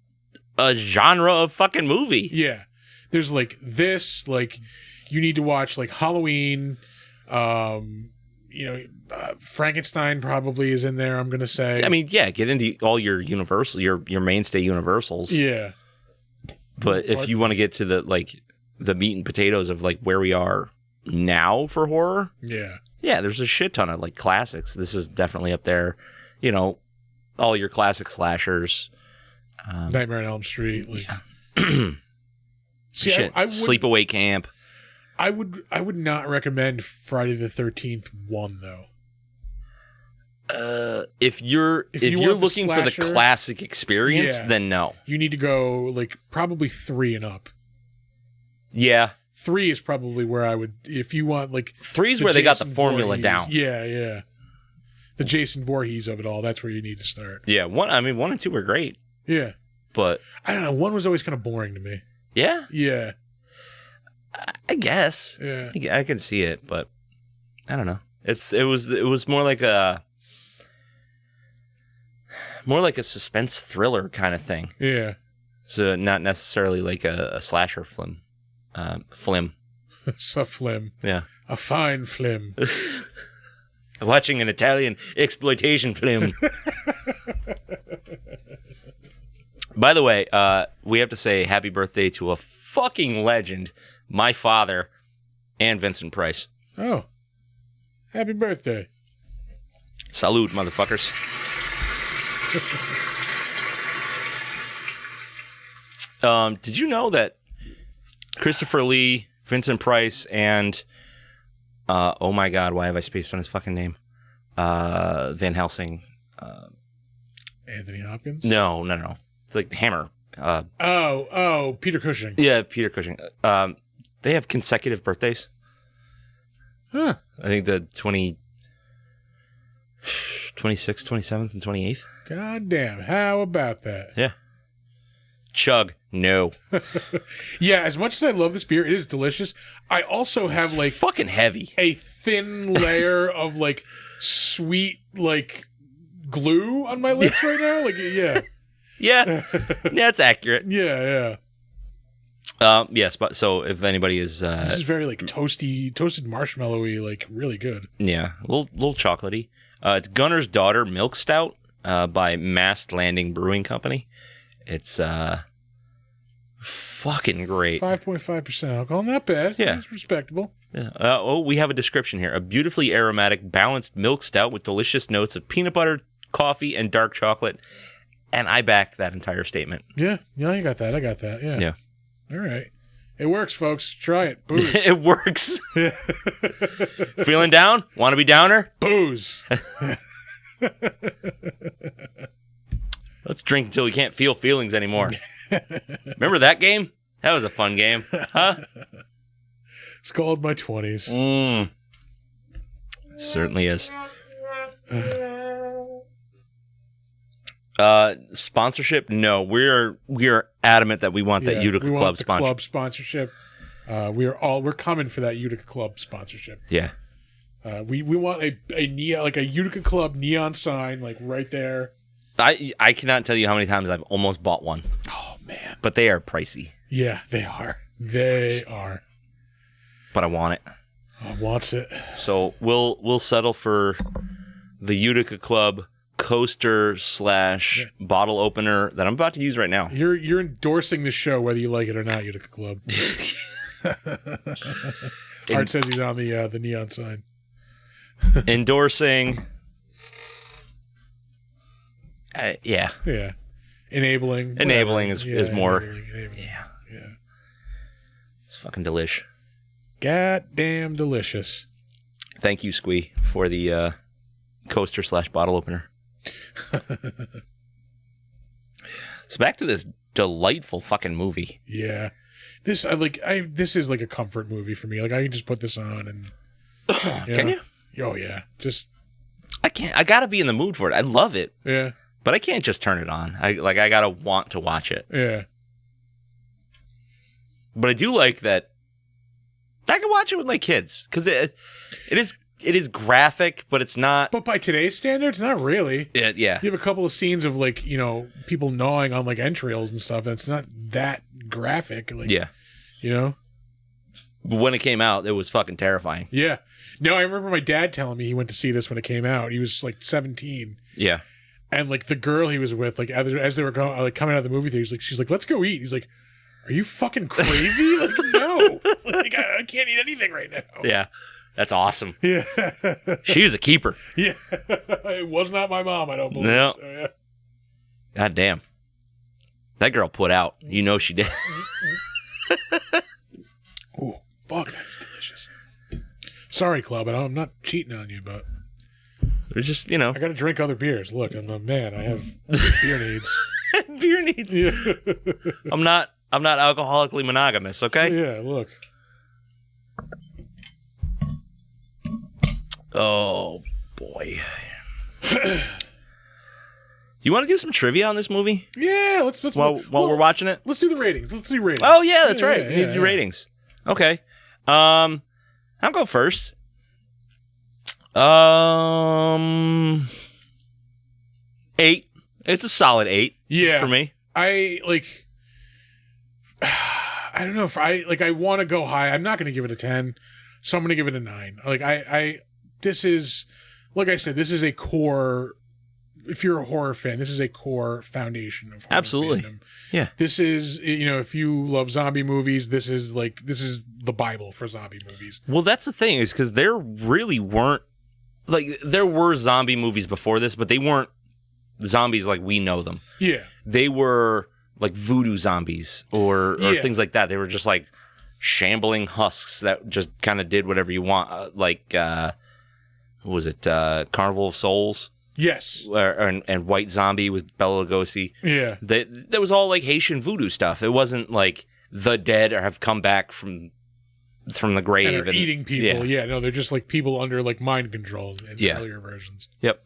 a genre of fucking movie. Yeah. There's like this, like you need to watch like Halloween, Frankenstein probably is in there, I'm going to say. I mean, get into all your universal, your mainstay universals. Yeah. But if you want to get to the meat and potatoes of like where we are now for horror. Yeah. Yeah, there's a shit ton of like classics. This is definitely up there. All your classic slashers. Nightmare on Elm Street. Like. Yeah. See, shit. Sleepaway Camp. I would not recommend Friday the 13th 1 though. If you're looking for the classic experience, then no. You need to go like probably 3 and up. Yeah. 3 is probably where I would, if you want like 3 is where they got the formula down. Yeah. The Jason Voorhees of it all. That's where you need to start. Yeah. 1 and 2 were great. Yeah. But I don't know. 1 was always kind of boring to me. Yeah. Yeah. I guess. Yeah. I can see it, but I don't know. It was more like a suspense thriller kind of thing. Yeah. So not necessarily like a slasher flim. It's a flim. Yeah. A fine flim. Watching an Italian exploitation film. By the way, we have to say happy birthday to a fucking legend, my father, and Vincent Price. Oh. Happy birthday. Salute, motherfuckers. Did you know that Christopher Lee, Vincent Price, and oh my god, why have I spaced on his fucking name? Van Helsing. Anthony Hopkins? No. It's like the Hammer. Peter Cushing. Yeah, Peter Cushing. They have consecutive birthdays. Huh. I think the 26th, 27th, and 28th. God damn. How about that? Yeah. Chug. No. Yeah, as much as I love this beer, it is delicious. I also have it's fucking heavy. A thin layer of like sweet like glue on my lips right now. Like Yeah, that's accurate. Yeah. Yes, but so if anybody is this is very like toasted marshmallowy, like really good. Yeah, a little chocolatey. It's Gunner's Daughter Milk Stout by Mast Landing Brewing Company. It's fucking great. 5.5% alcohol, not bad. Yeah, it's respectable. Yeah. We have a description here: a beautifully aromatic, balanced milk stout with delicious notes of peanut butter, coffee, and dark chocolate. And I back that entire statement. Yeah, you got that. I got that. Yeah. All right. It works, folks. Try it. Booze. It works. Feeling down? Want to be downer? Booze. Let's drink until we can't feel feelings anymore. Remember that game? That was a fun game. Huh? It's called My 20s. It certainly is. Sponsorship? No, we are adamant that we want that Utica Club sponsorship. Club sponsorship. We're coming for that Utica Club sponsorship. Yeah. We want a Utica Club neon sign like right there. I cannot tell you how many times I've almost bought one. Oh man. But they are pricey. Yeah, they are. They are. But I want it. Wants it. So we'll settle for the Utica Club coaster / bottle opener that I'm about to use right now. You're endorsing the show whether you like it or not, Utica Club. Art says he's on the neon sign. Endorsing. Yeah. Enabling is more. Enabling. Yeah. Yeah. It's fucking delish. Goddamn delicious. Thank you, Squee, for the coaster / bottle opener. So back to this delightful fucking movie. Yeah. This is like a comfort movie for me. Like I can just put this on and Can you? Oh yeah. Just I can't. I gotta be in the mood for it. I love it. Yeah. But I can't just turn it on. I gotta want to watch it. Yeah. But I do like that I can watch it with my kids because it is graphic, but it's not. But by today's standards, not really. Yeah. You have a couple of scenes of like, people gnawing on like entrails and stuff. And it's not that graphic. Like, yeah. But when it came out, it was fucking terrifying. Yeah. No, I remember my dad telling me he went to see this when it came out. He was like 17. Yeah. And like the girl he was with, like as they were going, like coming out of the movie theater, she's like, let's go eat. He's like, are you fucking crazy? Like, no. Like, I can't eat anything right now. Yeah. That's awesome. Yeah. She was a keeper. Yeah. It was not my mom, I don't believe. No. So, yeah. God damn. That girl put out. You know she did. Oh, fuck, that is delicious. Sorry, Club, I'm not cheating on you, but It's just, I got to drink other beers. Look, I'm a man. I have beer needs. Beer needs. Yeah. I'm not alcoholically monogamous, okay? Yeah, look. Oh, boy. You want to do some trivia on this movie? Yeah, let's while we're watching it? Let's do the ratings. Let's do ratings. Oh, yeah, that's right. We need to do yeah. ratings. Okay. I'll go first. 8. It's a solid 8. Yeah. For me. I don't know if I want to go high. I'm not going to give it a 10, so I'm going to give it a 9. Like this is, like I said, this is a core. If you're a horror fan, this is a core foundation of horror Absolutely. fandom. Yeah. This is, if you love zombie movies, this is the Bible for zombie movies. Well, that's the thing, is because there really weren't, like, there were zombie movies before this, but they weren't zombies like we know them. Yeah. They were like voodoo zombies or things like that. They were just like shambling husks that just kind of did whatever you want. What was it? Carnival of Souls? Yes. And White Zombie with Bela Lugosi. Yeah. That was all like Haitian voodoo stuff. It wasn't like the dead have come back from the grave and eating people. Yeah. No, they're just like people under like mind control in the earlier versions. Yep.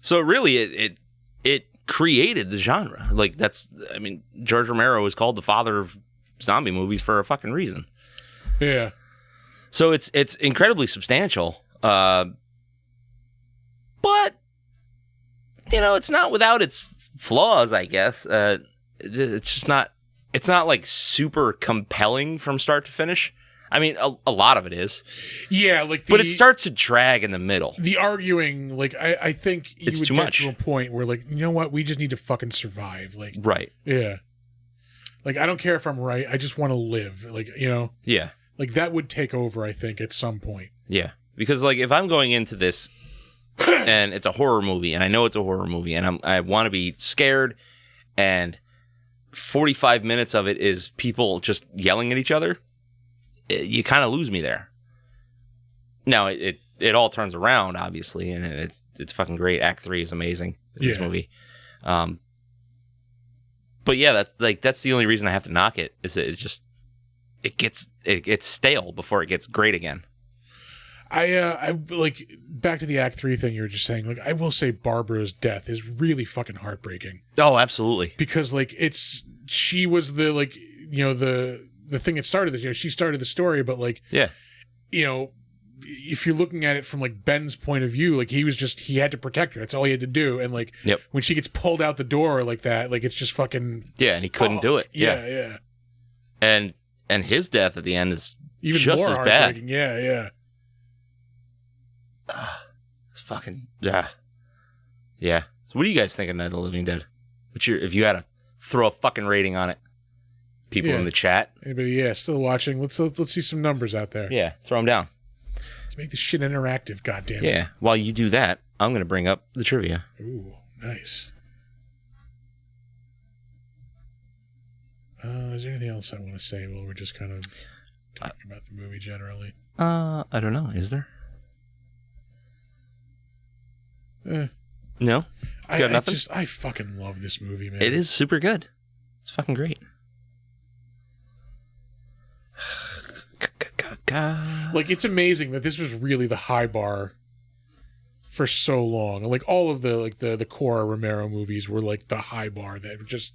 So really, it created the genre. Like George Romero was called the father of zombie movies for a fucking reason. Yeah. So it's incredibly substantial. But it's not without its flaws, I guess. It's just not. It's not like super compelling from start to finish. I mean, a lot of it is. Yeah, but it starts to drag in the middle. The arguing, like, I think you it's would too get much. to a point where, like, you know what? We just need to fucking survive. Like, right. Yeah. Like, I don't care if I'm right. I just want to live. Like, Yeah. Like, that would take over, I think, at some point. Yeah. Because, like, if I'm going into this and it's a horror movie, and I know it's a horror movie, and I want to be scared, and 45 minutes of it is people just yelling at each other, you kind of lose me there. Now, it all turns around, obviously, and it's fucking great. Act 3 is amazing in this movie. But yeah, that's the only reason I have to knock it, is that it gets stale before it gets great again. I like, back to the Act 3 thing you were just saying, like, I will say Barbara's death is really fucking heartbreaking. Oh, absolutely. Because, like, she was the, like, the thing that started this, she started the story, but, like, yeah, if you're looking at it from, like, Ben's point of view, like, he had to protect her. That's all he had to do. And, like, when she gets pulled out the door like that, like, it's just fucking... Yeah, and he couldn't do it. Yeah. And his death at the end is even just more as heartbreaking. bad. Yeah. It's fucking yeah. So what do you guys think of Night of the Living Dead? If you had to throw a fucking rating on it? People in the chat. Anybody? Still watching? Let's see some numbers out there. Yeah, throw them down. Let's make this shit interactive. Goddamn it. Yeah. While you do that, I'm gonna bring up the trivia. Ooh, nice. Is there anything else I want to say while we're just kind of talking about the movie generally? I don't know. Is there? No? You got nothing? I fucking love this movie, man. It is super good. It's fucking great. Like, it's amazing that this was really the high bar for so long. Like, all of the core Romero movies were like the high bar that were just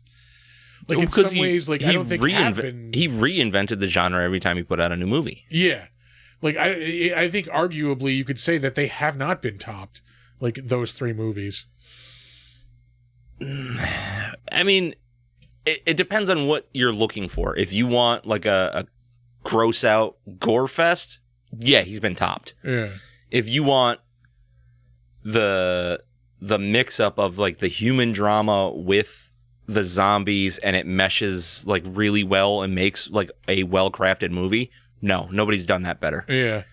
like, in some ways, like, I don't think have been. He reinvented the genre every time he put out a new movie. Yeah. Like, I think arguably you could say that they have not been topped, like, those three movies. I mean, it depends on what you're looking for. If you want like a gross out gore fest, yeah, he's been topped. Yeah. If you want the mix up of like the human drama with the zombies and it meshes like really well and makes like a well-crafted movie, no, nobody's done that better. Yeah.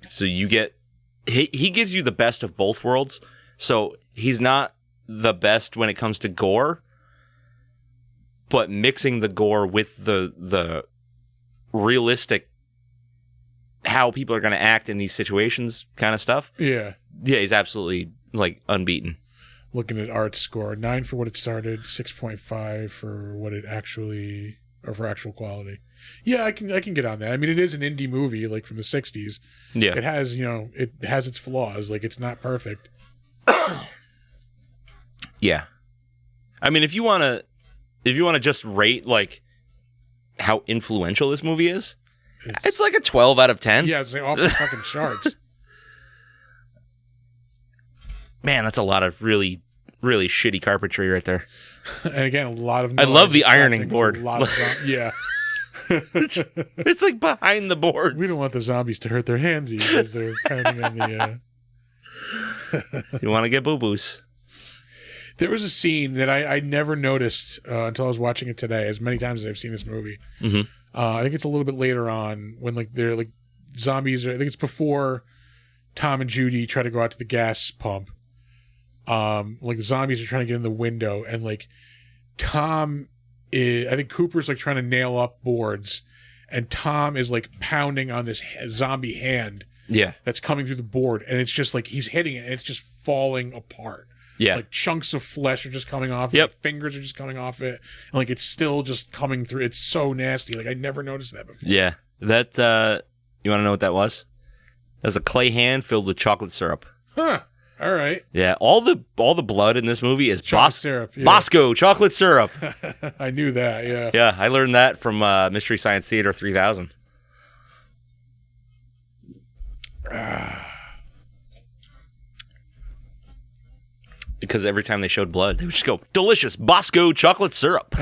So you get he gives you the best of both worlds. So he's not the best when it comes to gore, but mixing the gore with the realistic how people are going to act in these situations kind of stuff. Yeah. Yeah, he's absolutely like unbeaten. Looking at Art's score, 9 for what it started, 6.5 for what it actually, or for actual quality. Yeah, I can get on that. I mean, it is an indie movie, like from the 60s. Yeah. It has, it has its flaws. Like, it's not perfect. Yeah. I mean, if you want to just rate like how influential this movie is, it's like a 12 out of 10. Yeah, it's like off the fucking charts. Man, that's a lot of really, really shitty carpentry right there. And again, a lot of. I love the ironing board. Yeah. It's like behind the boards. We don't want the zombies to hurt their handsies as they're pounding on the. You want to get boo-boos. There was a scene that I never noticed until I was watching it today, as many times as I've seen this movie. Mm-hmm. I think it's a little bit later on when like they're like zombies. I think it's before Tom and Judy try to go out to the gas pump. Like the zombies are trying to get in the window, and like I think Cooper's like trying to nail up boards, and Tom is like pounding on this zombie hand. Yeah, that's coming through the board, and it's just like he's hitting it, and it's just falling apart. Yeah, like chunks of flesh are just coming off. Yep, like fingers are just coming off it, and like it's still just coming through. It's so nasty. Like I never noticed that before. Yeah, that you want to know what that was? That was a clay hand filled with chocolate syrup. Huh. All right. Yeah, all the blood in this movie is chocolate syrup. Yeah. Bosco chocolate syrup. I knew that. Yeah. Yeah, I learned that from Mystery Science Theater 3000. Because every time they showed blood, they would just go, "Delicious Bosco chocolate syrup."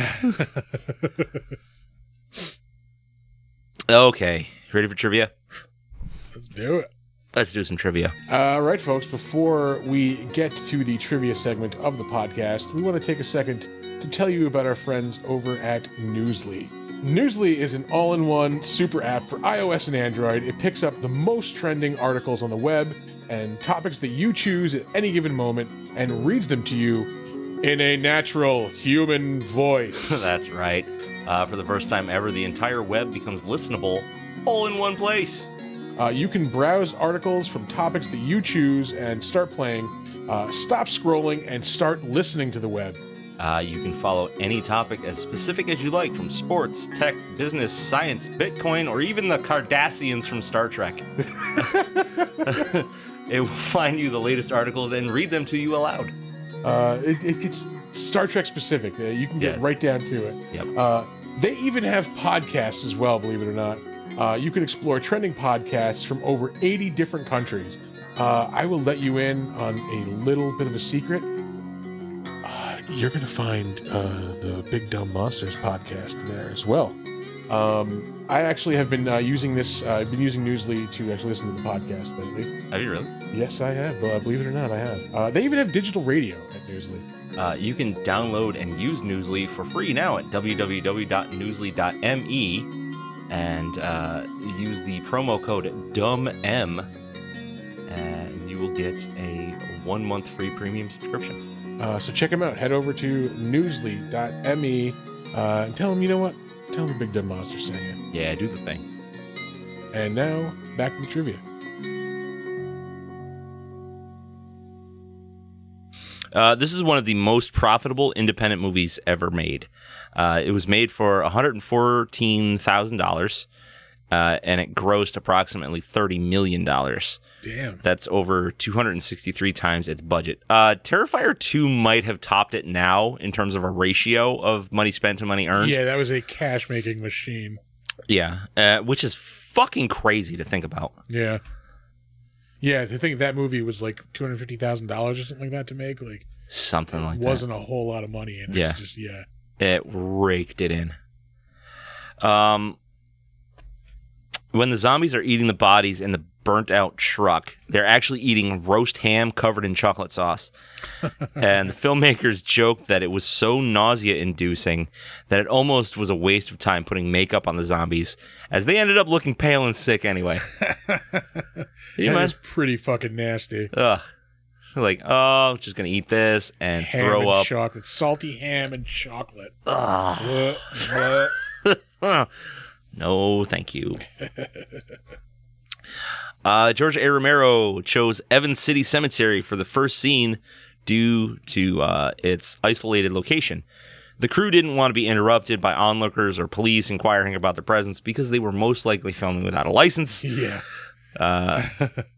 Okay, ready for trivia? Let's do it. Let's do some trivia. All right, folks. Before we get to the trivia segment of the podcast, we want to take a second to tell you about our friends over at Newsly. Newsly is an all-in-one super app for iOS and Android. It picks up the most trending articles on the web and topics that you choose at any given moment and reads them to you in a natural human voice. That's right. For the first time ever, the entire web becomes listenable all in one place. You can browse articles from topics that you choose and start playing, stop scrolling, and start listening to the web. You can follow any topic as specific as you like, from sports, tech, business, science, Bitcoin, or even the Cardassians from Star Trek. It will find you the latest articles and read them to you aloud. It gets Star Trek specific. You can get right down to it. Yep. They even have podcasts as well, believe it or not. You can explore trending podcasts from over 80 different countries. I will let you in on a little bit of a secret. You're going to find the Big Dumb Monsters podcast there as well. I actually have been using this. I've been using Newsly to actually listen to the podcast lately. Have you really? Yes, I have. Believe it or not, I have. They even have digital radio at Newsly. You can download and use Newsly for free now at www.newsly.me and use the promo code DUMM, and you will get a 1-month free premium subscription. So check them out. Head over to newsly.me and tell them, you know what? Tell them the Big Dumb Monster sent you. Yeah, do the thing. And now, back to the trivia. This is one of the most profitable independent movies ever made. It was made for $114,000, and it grossed approximately $30 million. Damn. That's over 263 times its budget. Terrifier 2 might have topped it now in terms of a ratio of money spent to money earned. Yeah, that was a cash-making machine. Yeah, which is fucking crazy to think about. Yeah. Yeah, to think that movie was like $250,000 or something like that to make, like something like that. Wasn't a whole lot of money, and Yeah. it's just It raked it in. When the zombies are eating the bodies in the burnt-out truck, they're actually eating roast ham covered in chocolate sauce. And the filmmakers joked that it was so nausea-inducing that it almost was a waste of time putting makeup on the zombies, as they ended up looking pale and sick anyway. That is pretty fucking nasty. Ugh. Like, oh, just gonna eat this and Ham throw and up. chocolate, salty ham and chocolate. Ugh. No, thank you. George A. Romero chose Evans City Cemetery for the first scene due to its isolated location. The crew didn't want to be interrupted by onlookers or police inquiring about their presence because they were most likely filming without a license. Yeah.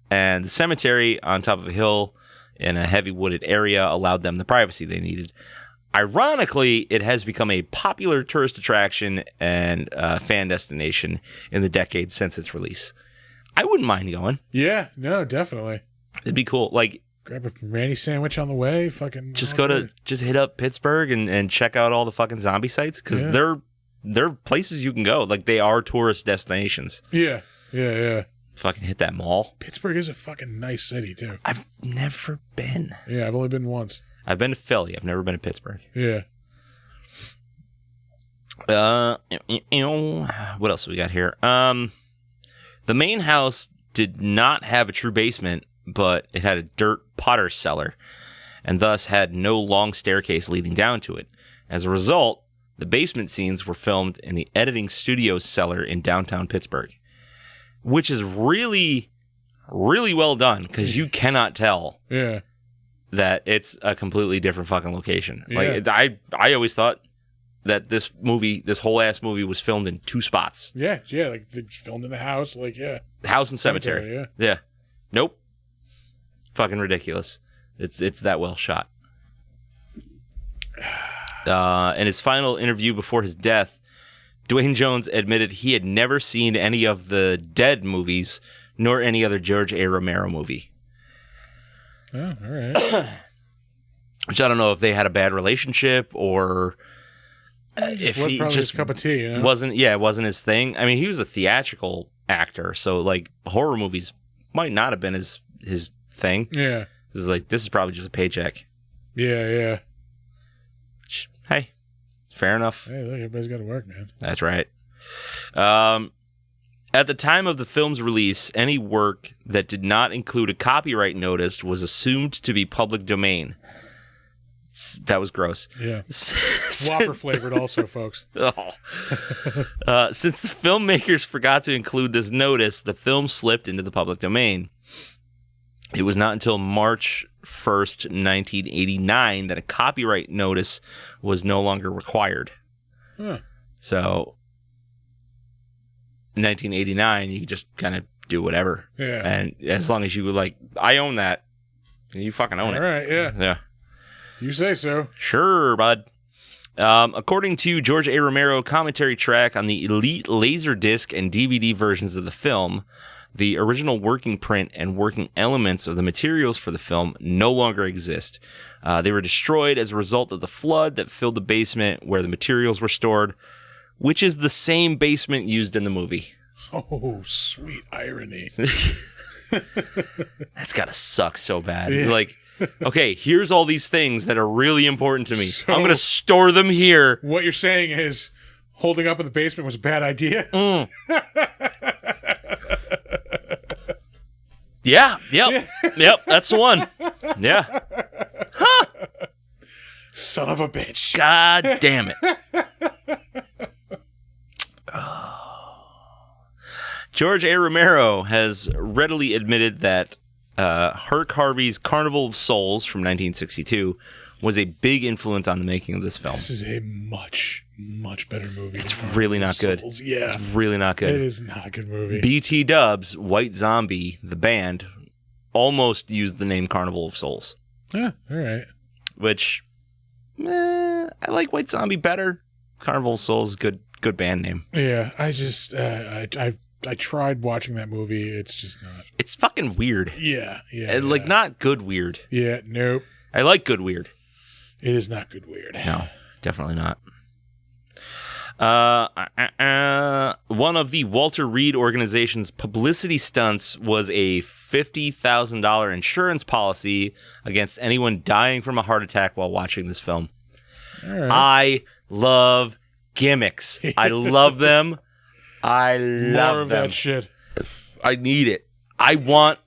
And the cemetery on top of a hill in a heavy wooded area allowed them the privacy they needed. Ironically, it has become a popular tourist attraction and fan destination in the decades since its release. I wouldn't mind going. Yeah, no, definitely. It'd be cool. Like, grab a Randy sandwich on the way. Fucking just hit up Pittsburgh and check out all the fucking zombie sites because they're places you can go. Like, they are tourist destinations. Yeah. Fucking hit that mall. Pittsburgh is a fucking nice city too. I've never been. Yeah, I've only been once. I've been to Philly. I've never been to Pittsburgh. Yeah. What else we got here? The main house did not have a true basement, but it had a dirt potter's cellar, and thus had no long staircase leading down to it. As a result, the basement scenes were filmed in the editing studio's cellar in downtown Pittsburgh, which is really, really well done because you cannot tell. Yeah. That it's a completely different fucking location. Yeah. Like I always thought that this whole ass movie was filmed in two spots. Yeah, like they filmed in the house, like The house and cemetery. Yeah. Nope. Fucking ridiculous. It's that well shot. In his final interview before his death, Dwayne Jones admitted he had never seen any of the Dead movies, nor any other George A. Romero movie. Oh, all right. Which I don't know if they had a bad relationship or if he probably just his cup of tea, you know? it wasn't his thing. I mean, he was a theatrical actor, so like horror movies might not have been his thing. Yeah. This is probably just a paycheck. Yeah. Hey, fair enough. Hey, look, everybody's got to work, man. That's right. At the time of the film's release, any work that did not include a copyright notice was assumed to be public domain. That was gross. Yeah. Whopper flavored also, folks. Oh. Since the filmmakers forgot to include this notice, the film slipped into the public domain. It was not until March 1st, 1989 that a copyright notice was no longer required. Huh. So, in 1989, you could just kind of do whatever. Yeah. And as long as you were like, I own that, you fucking own it. All right, yeah. Yeah. You say so. Sure, bud. According to George A. Romero commentary track on the Elite Laserdisc and DVD versions of the film, the original working print and working elements of the materials for the film no longer exist. They were destroyed as a result of the flood that filled the basement where the materials were stored, which is the same basement used in the movie. Oh, sweet irony. That's gotta suck so bad. Yeah. Like, okay, here's all these things that are really important to me. So- I'm gonna store them here. What you're saying is holding up in the basement was a bad idea? Yeah, yep, that's the one. Yeah. Son of a bitch. God damn it. George A. Romero has readily admitted that Herc Harvey's Carnival of Souls from 1962 was a big influence on the making of this film. This is a much, much better movie. It's really not good. Yeah. It's really not good. It is not a good movie. BT Dubs, White Zombie, the band, almost used the name Carnival of Souls. Yeah, all right. Which, I like White Zombie better. Carnival of Souls is good band name. Yeah, I just, I tried watching that movie. It's just not. It's fucking weird. Yeah. Like, not good weird. Yeah, nope. I like good weird. It is not good weird. No, definitely not. One of the Walter Reed organization's publicity stunts was a $50,000 insurance policy against anyone dying from a heart attack while watching this film. All right. I love gimmicks. I love them. I love More of them. that shit. I need it. I want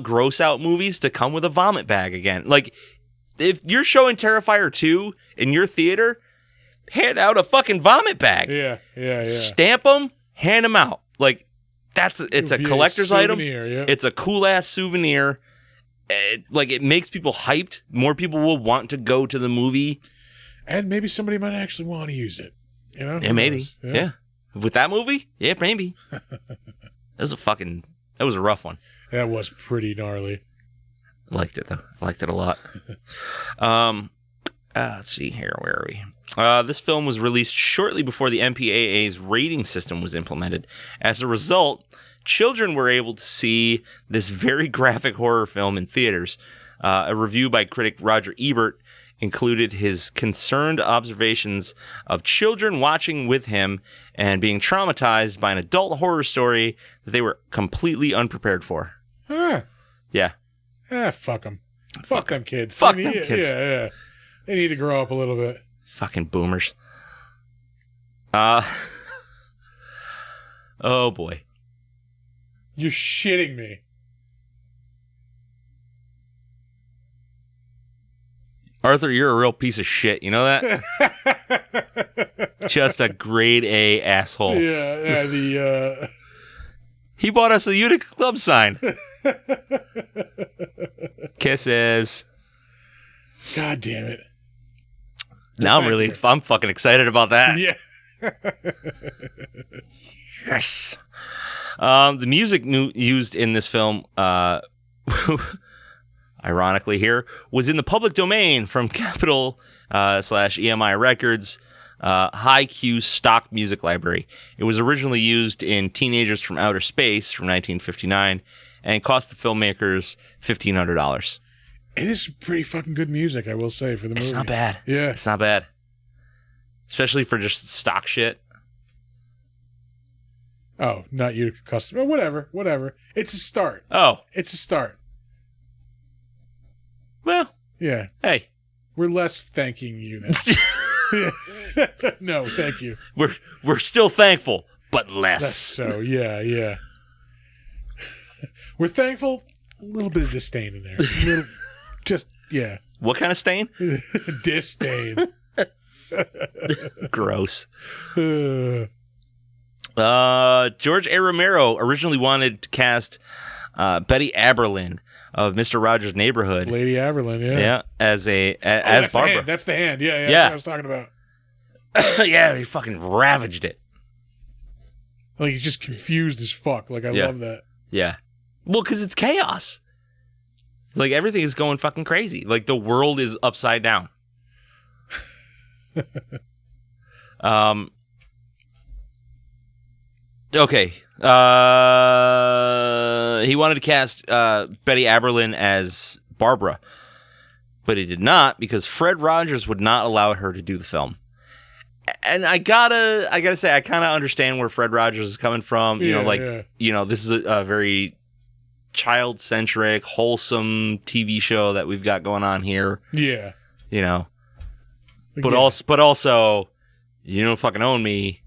gross out movies to come with a vomit bag again. Like, if you're showing Terrifier 2 in your theater, hand out a fucking vomit bag. Yeah. Stamp them, hand them out. Like, it's a collector's item. Yeah. It's a cool ass souvenir. It makes people hyped. More people will want to go to the movie. And maybe somebody might actually want to use it. You know? Yeah, maybe. Yeah. With that movie? Yeah, maybe. That was a rough one. That was pretty gnarly. I liked it, though. I liked it a lot. Let's see here. Where are we? This film was released shortly before the MPAA's rating system was implemented. As a result, children were able to see this very graphic horror film in theaters. A review by critic Roger Ebert included his concerned observations of children watching with him and being traumatized by an adult horror story that they were completely unprepared for. Huh. Yeah. Fuck them. Fuck them kids. Fuck them kids. Yeah. They need to grow up a little bit. Fucking boomers. Oh boy. You're shitting me. Arthur, you're a real piece of shit. You know that? Just a grade A asshole. Yeah. He bought us a Utica Club sign. Kisses. God damn it. Now I'm fucking excited about that. Yeah. Yes. The music used in this film, ironically here, was in the public domain from Capitol / EMI Records High Q stock music library. It was originally used in Teenagers from Outer Space from 1959 and cost the filmmakers $1,500. It is pretty fucking good music, I will say, for the movie. It's not bad. Yeah. It's not bad. Especially for just stock shit. Oh, not you custom. Oh, whatever. It's a start. Oh. It's a start. Well. Yeah. Hey. We're less thanking you then. No, thank you. We're still thankful, but less. That's so, yeah. We're thankful. A little bit of disdain in there. Yeah. What kind of stain? Disdain. Gross. George A. Romero originally wanted to cast Betty Aberlin of Mr. Rogers' Neighborhood. Lady Aberlin, yeah. Yeah, as that's Barbara. That's the hand. Yeah. That's what I was talking about. Yeah, he fucking ravaged it. Like, he's just confused as fuck. Like, I love that. Yeah. Well, because it's chaos. Like, everything is going fucking crazy. Like, the world is upside down. Okay. He wanted to cast Betty Aberlin as Barbara, but he did not because Fred Rogers would not allow her to do the film. And I gotta say, I kind of understand where Fred Rogers is coming from. You know, this is a very child-centric, wholesome TV show that we've got going on here. Yeah. You know, but also, you don't fucking own me.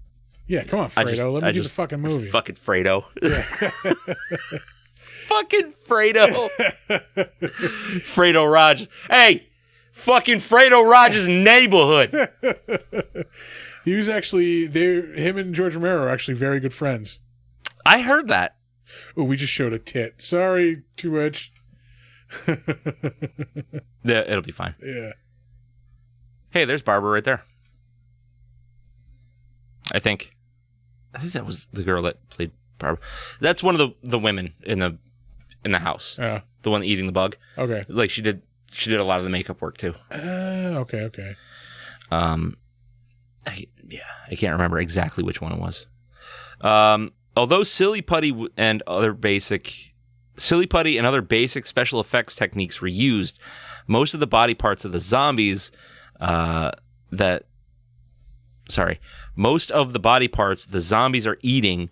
Yeah, come on, Fredo. Let me do the fucking movie. Fucking Fredo. Yeah. Fucking Fredo. Fredo Rogers. Hey, fucking Fredo Rogers' neighborhood. He was actually him and George Romero are actually very good friends. I heard that. Oh, we just showed a tit. Sorry, Too Edge. Yeah, it'll be fine. Yeah. Hey, there's Barbara right there. I think that was the girl that played Barbara. That's one of the women in the house. Yeah. The one eating the bug. Okay. Like she did a lot of the makeup work too. Okay. I can't remember exactly which one it was. Although silly putty and other basic special effects techniques were used, most of the body parts of the zombies most of the body parts the zombies are eating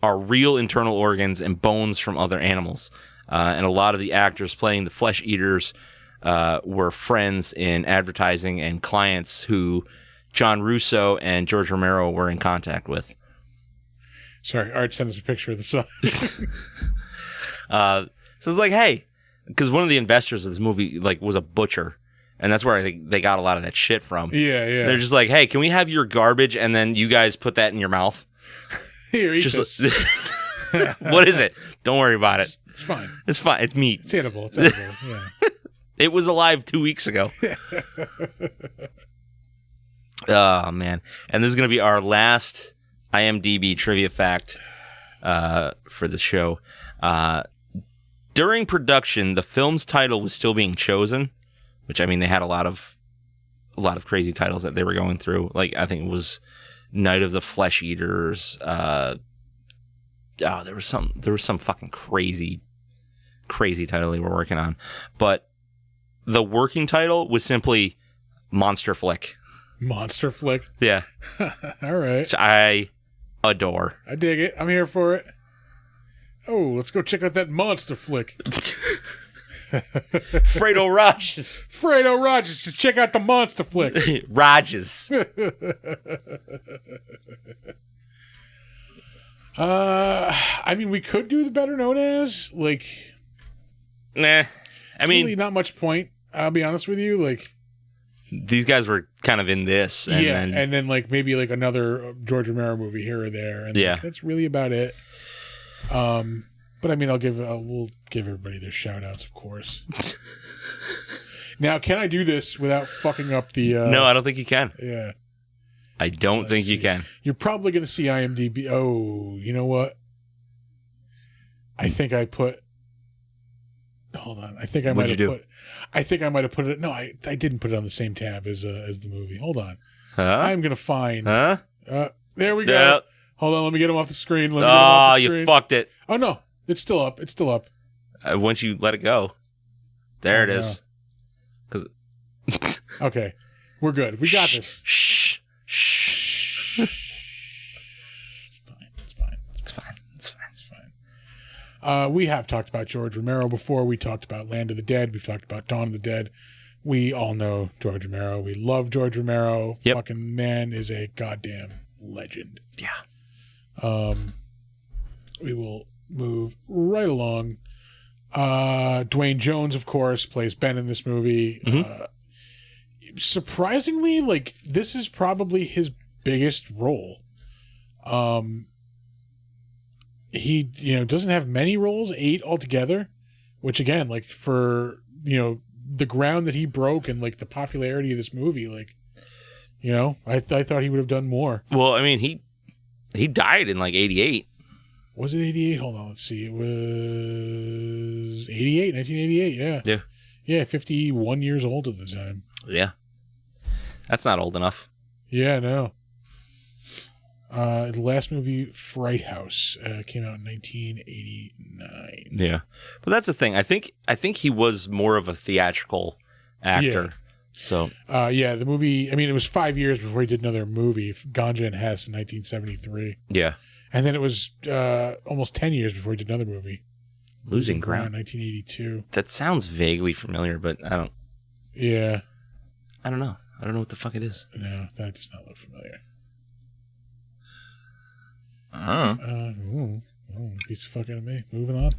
are real internal organs and bones from other animals. And a lot of the actors playing the flesh eaters were friends in advertising and clients who John Russo and George Romero were in contact with. Sorry, Art sent us a picture of the sun. So it's like, hey, because one of the investors of this movie was a butcher, and that's where I think they got a lot of that shit from. Yeah. They're just like, hey, can we have your garbage and then you guys put that in your mouth? Here, eat this. What is it? Don't worry about it. It's fine. It's fine. It's meat. It's edible. Yeah. It was alive 2 weeks ago. Oh, man. And this is going to be our last IMDb trivia fact for the show. During production, the film's title was still being chosen, which, I mean, they had a lot of crazy titles that they were going through. Like, I think it was Night of the Flesh Eaters. There was some fucking crazy title they were working on. But the working title was simply Monster Flick. Monster Flick? Yeah. All right. Which I adore. I dig it. I'm here for it. Oh, let's go check out that Monster Flick. Fredo Rogers. Fredo Rogers. Just check out the Monster Flick. Rogers. I mean, we could do the better known as, Nah. I mean, really not much point. I'll be honest with you. These guys were kind of in this. And then maybe another George Romero movie here or there. And that's really about it. But I mean, we'll give everybody their shout outs, of course. Now, can I do this without fucking up the... No, I don't think you can. Yeah. I don't think you can. You're probably going to see IMDb. Oh, you know what? I think I put... Hold on. I think I might have put... I think I might have put it... No, I didn't put it on the same tab as the movie. Hold on. Huh? I'm going to find... there we go. Yep. Hold on. Let me get him off the screen. You fucked it. Oh, no. It's still up. It's still up. Once you let it go. There it is. Okay. We're good. We got this. Shh. It's fine. We have talked about George Romero before. We talked about Land of the Dead. We've talked about Dawn of the Dead. We all know George Romero. We love George Romero. Yep. Fucking man is a goddamn legend. Yeah. We will move right along. Dwayne Jones, of course, plays Ben in this movie. Mm-hmm. Surprisingly, this is probably his biggest role. He, doesn't have many roles, 8 altogether, which again, for, the ground that he broke and the popularity of this movie, I thought he would have done more. Well, I mean, he died in 88. Was it 88? Hold on, let's see. It was 1988, yeah. Yeah. Yeah, 51 years old at the time. Yeah. That's not old enough. Yeah, no. The last movie, Fright House, came out in 1989. Yeah. But that's the thing. I think he was more of a theatrical actor. So yeah, the movie. I mean, it was 5 years before he did another movie, Ganja and Hess, in 1973. yeah, And then it was almost 10 years before he did another movie, Losing Ground. 1982. That sounds vaguely familiar, but I don't. Yeah. I don't know. I don't know what the fuck it is. No, that does not look familiar. Piece of fuck out of me. Moving on.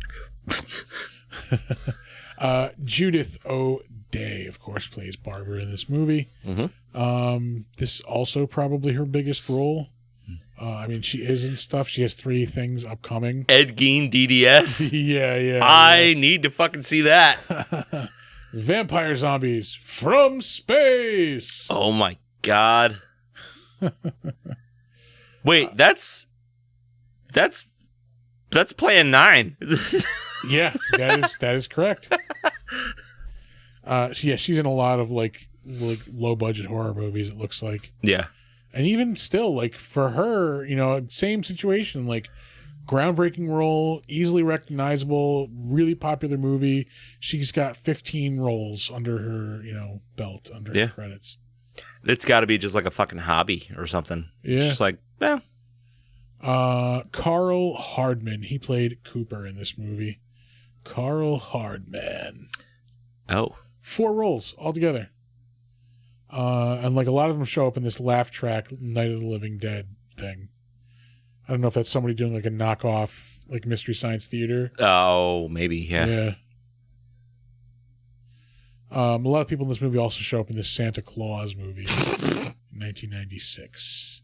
Judith O'Dea, of course, plays Barbara in this movie. Mm-hmm. This also probably her biggest role. I mean, she is in stuff. She has 3 things upcoming. Ed Gein DDS. Yeah. I need to fucking see that. Vampire zombies from space. Oh my god. Wait, that's Plan 9. Yeah, that is correct. She's in a lot of like low budget horror movies, it looks like. Yeah. And even still, like, for her, same situation, like, groundbreaking role, easily recognizable, really popular movie. She's got 15 roles under her, belt, under her credits. It's got to be just like a fucking hobby or something. Yeah. Just like, Carl Hardman, he played Cooper in this movie. Carl Hardman. Oh. 4 roles altogether. And like a lot of them show up in this laugh track Night of the Living Dead thing. I don't know if that's somebody doing like a knockoff like Mystery Science Theater. Oh, maybe, yeah. Yeah. A lot of people in this movie also show up in this Santa Claus movie in 1996.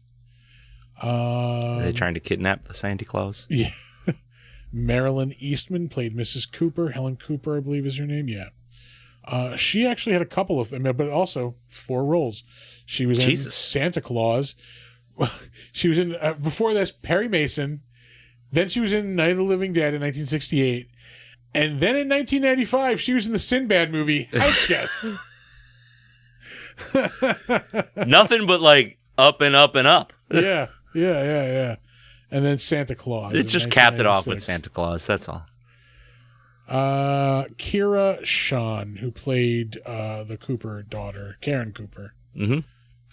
Are they trying to kidnap the Santa Claus? Yeah. Marilyn Eastman played Mrs. Cooper. Helen Cooper, I believe is her name. Yeah. She actually had a couple of them, but also 4 roles. She was in Santa Claus. She was in, before this, Perry Mason. Then she was in Night of the Living Dead in 1968. And then in 1995, she was in the Sinbad movie, House Guest. Nothing but like up and up and up. Yeah. And then Santa Claus. It just capped it off with Santa Claus, that's all. Kira Shawn, who played the Cooper daughter, Karen Cooper. Mm-hmm.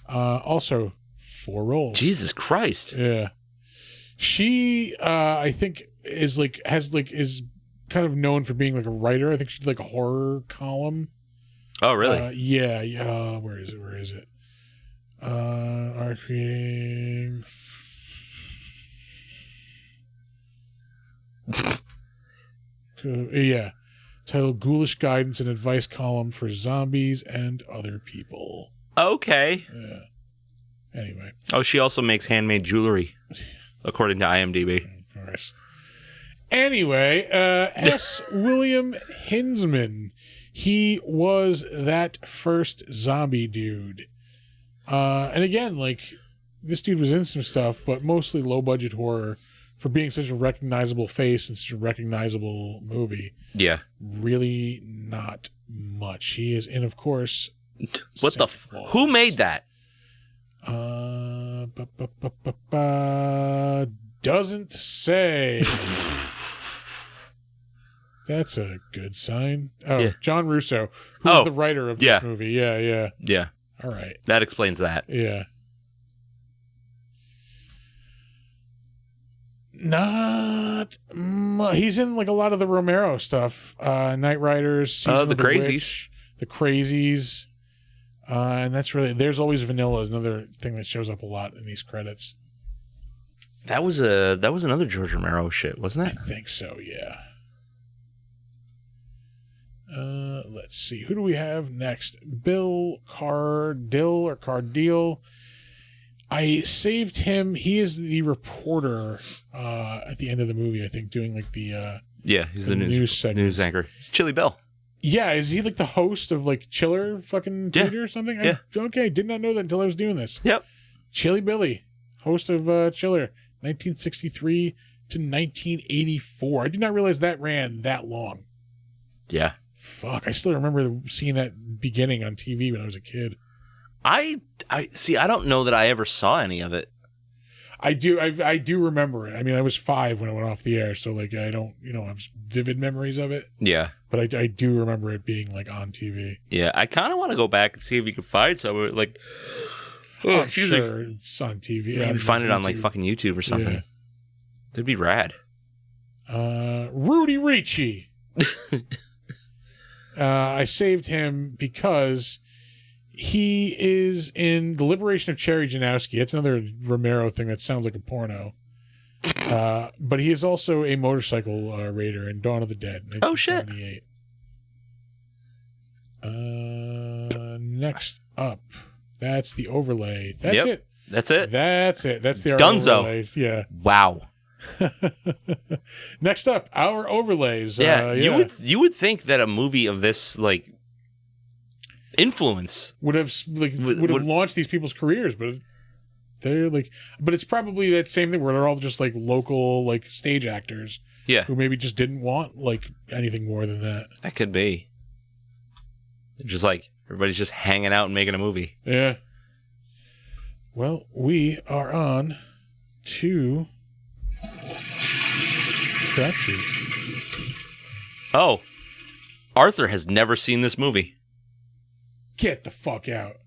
Also 4 roles. Jesus Christ. Yeah. She I think is kind of known for being like a writer. I think she did like a horror column. Oh, really? Yeah. Where is it? Art creating. Yeah. Titled Ghoulish Guidance and Advice Column for Zombies and Other People. Okay. Yeah. Anyway. Oh, she also makes handmade jewelry, according to IMDb. Of course. Anyway, S. William Hinsman. He was that first zombie dude. And again, like, this dude was in some stuff, but mostly low-budget horror. For being such a recognizable face and such a recognizable movie. Yeah. Really not much. He is in, of course... What the... Who made that? Doesn't say. That's a good sign. Oh, yeah. John Russo, who's the writer of this movie. Yeah. All right. That explains that. Yeah. Not much. He's in like a lot of the Romero stuff. Night Riders, Season of the Crazies. Witch, the Crazies. And that's really... There's Always Vanilla is another thing that shows up a lot in these credits. That was another George Romero shit, wasn't it? I think so, yeah. Let's see. Who do we have next? Bill Cardille. I saved him. He is the reporter at the end of the movie, I think, doing like the he's the news anchor. It's Chili Bill. Yeah, is he like the host of like Chiller fucking theater or something? Yeah. Okay, did not know that until I was doing this. Yep. Chili Billy, host of Chiller, 1963 to 1984. I did not realize that ran that long. Yeah. Fuck, I still remember seeing that beginning on TV when I was a kid. I see. I don't know that I ever saw any of it. I do remember it. I mean, I was 5 when it went off the air, so like I don't have vivid memories of it. Yeah. But I do remember it being like on TV. Yeah, I kind of want to go back and see if you can find some of it. Like, I'm sure it's on TV. Maybe find it on like fucking YouTube or something. Yeah. That'd be rad. Rudy Ricci. I saved him because he is in The Liberation of Cherry Janowski. It's another Romero thing that sounds like a porno. But he is also a motorcycle raider in Dawn of the Dead. Oh, shit. Next up, that's the overlay. That's it. That's it. That's it. That's the Dunzo. Overlays. Yeah. Wow. Next up, our overlays. Yeah, you would think that a movie of this like influence would have launched these people's careers, but they're like, but it's probably that same thing where they're all just like local like stage actors, who maybe just didn't want like anything more than that. That could be. They're just like everybody's just hanging out and making a movie. Yeah. Well, we are on to Crapshoot. Oh, Arthur has never seen this movie. Get the fuck out.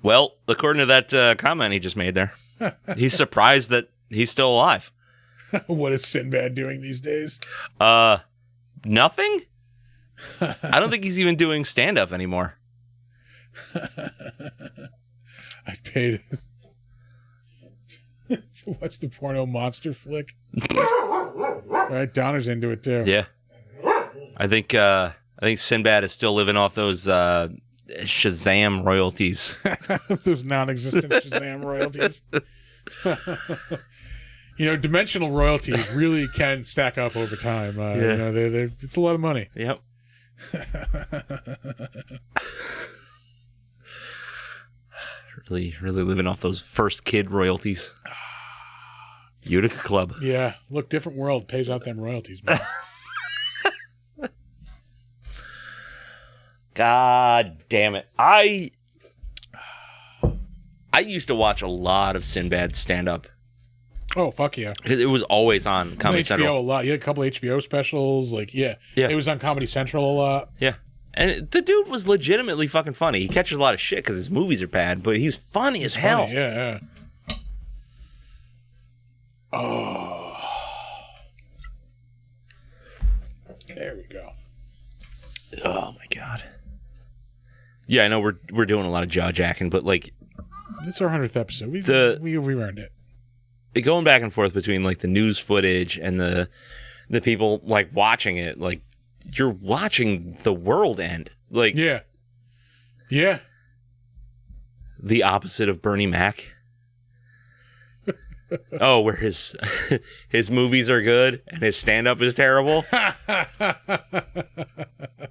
Well, according to that comment he just made there, he's surprised that he's still alive. What is Sinbad doing these days? Nothing? I don't think he's even doing stand-up anymore. I paid to watch the porno monster flick. All right, Donner's into it too. Yeah. I think Sinbad is still living off those Shazam royalties. Those non-existent Shazam royalties. Dimensional royalties really can stack up over time. It's a lot of money. Yep. Really living off those first kid royalties. Utica Club. Yeah. Look, different world pays out them royalties, man. God damn it. I used to watch a lot of Sinbad stand-up. Oh, fuck yeah. It was always on Comedy Central. A lot. You had a couple HBO specials. It was on Comedy Central a lot. Yeah. And the dude was legitimately fucking funny. He catches a lot of shit because his movies are bad, but he's funny as hell. Funny. Yeah. Oh. There we go. Oh, my God. Yeah, I know we're doing a lot of jaw-jacking, but, like... It's our 100th episode. We earned it. Going back and forth between, like, the news footage and the people, like, watching it, like, you're watching the world end. Like... Yeah. Yeah. The opposite of Bernie Mac. Oh, where his movies are good and his stand-up is terrible?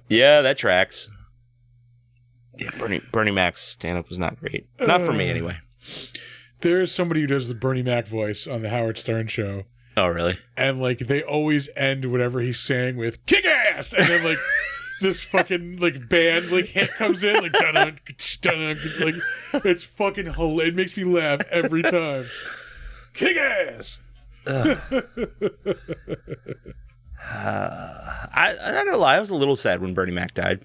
Yeah, that tracks. Yeah, Bernie Mac's stand-up was not great. Not for me, anyway. There's somebody who does the Bernie Mac voice on the Howard Stern show. Oh, really? And, like, they always end whatever he's saying with, kick ass! And then, like, this fucking, like, band, like, hit comes in, like, dun-dun, dun-dun, like, it's fucking hilarious. It makes me laugh every time. Kick ass! I'm not gonna lie, I was a little sad when Bernie Mac died.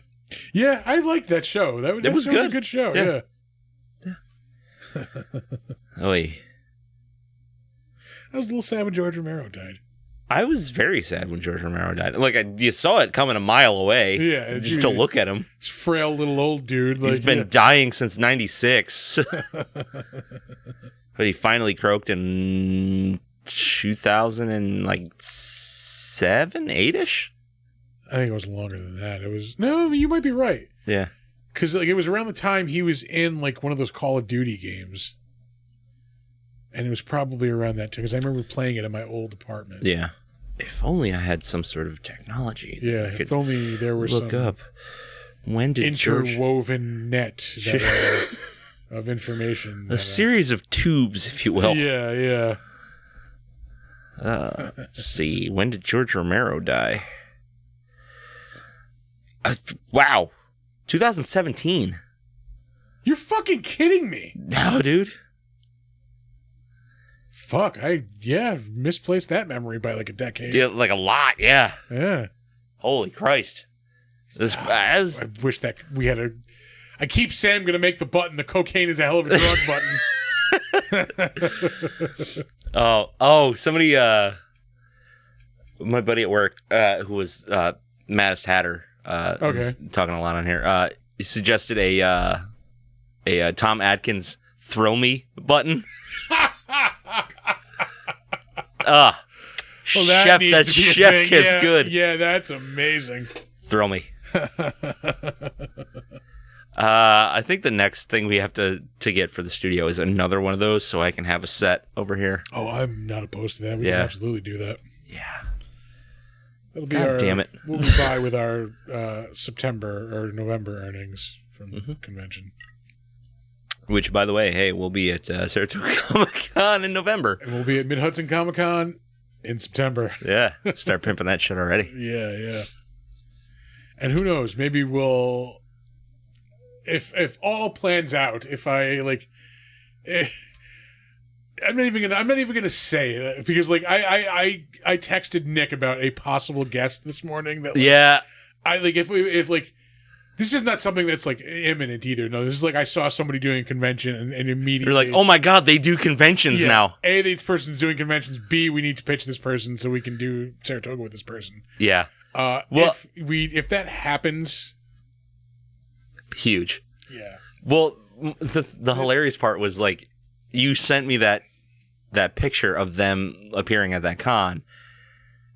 Yeah, I liked that show. That was good. A good show. Yeah. Oy. I was a little sad when George Romero died. I was very sad when George Romero died. Like, you saw it coming a mile away. Yeah, just to look at him. This frail little old dude. He's been dying since '96. But he finally croaked in 2007, 8-ish. I think it was longer than that. You might be right. Yeah. Because it was around the time he was in like one of those Call of Duty games. And it was probably around that time because I remember playing it in my old apartment. Yeah. If only I had some sort of technology. Yeah, if only there were look up. When did interwoven net of information. A series of tubes, if you will. Yeah. Let's see. When did George Romero die? Wow. 2017. You're fucking kidding me. No, dude. Fuck, I misplaced that memory by like a decade. Yeah, like a lot, yeah. Yeah. Holy Christ. I wish that we had a... I keep saying I'm going to make the button. The cocaine is a hell of a drug button. Somebody, my buddy at work, who was Maddest Hatter, who's talking a lot on here, he suggested a Tom Atkins thrill me button. Chef kiss good. Yeah, that's amazing. Thrill me. I think the next thing we have to get for the studio is another one of those, so I can have a set over here. Oh, I'm not opposed to that. We can absolutely do that. Yeah. That'll be damn it. We'll be by with our September or November earnings from convention. Which, by the way, hey, we'll be at Saratoga Comic-Con in November. And we'll be at Mid-Hudson Comic-Con in September. Yeah. Start pimping that shit already. Yeah. And who knows? Maybe we'll... If all plans out, if I like... I'm not even gonna say it because like I texted Nick about a possible guest this morning that I like if this is not something that's like imminent either. No, this is like I saw somebody doing a convention and immediately you're like, oh my god, they do conventions now. A, this person's doing conventions. B, we need to pitch this person so we can do Saratoga with this person. Yeah. Well, if that happens, huge. Yeah. Well, the hilarious part was like you sent me that picture of them appearing at that con,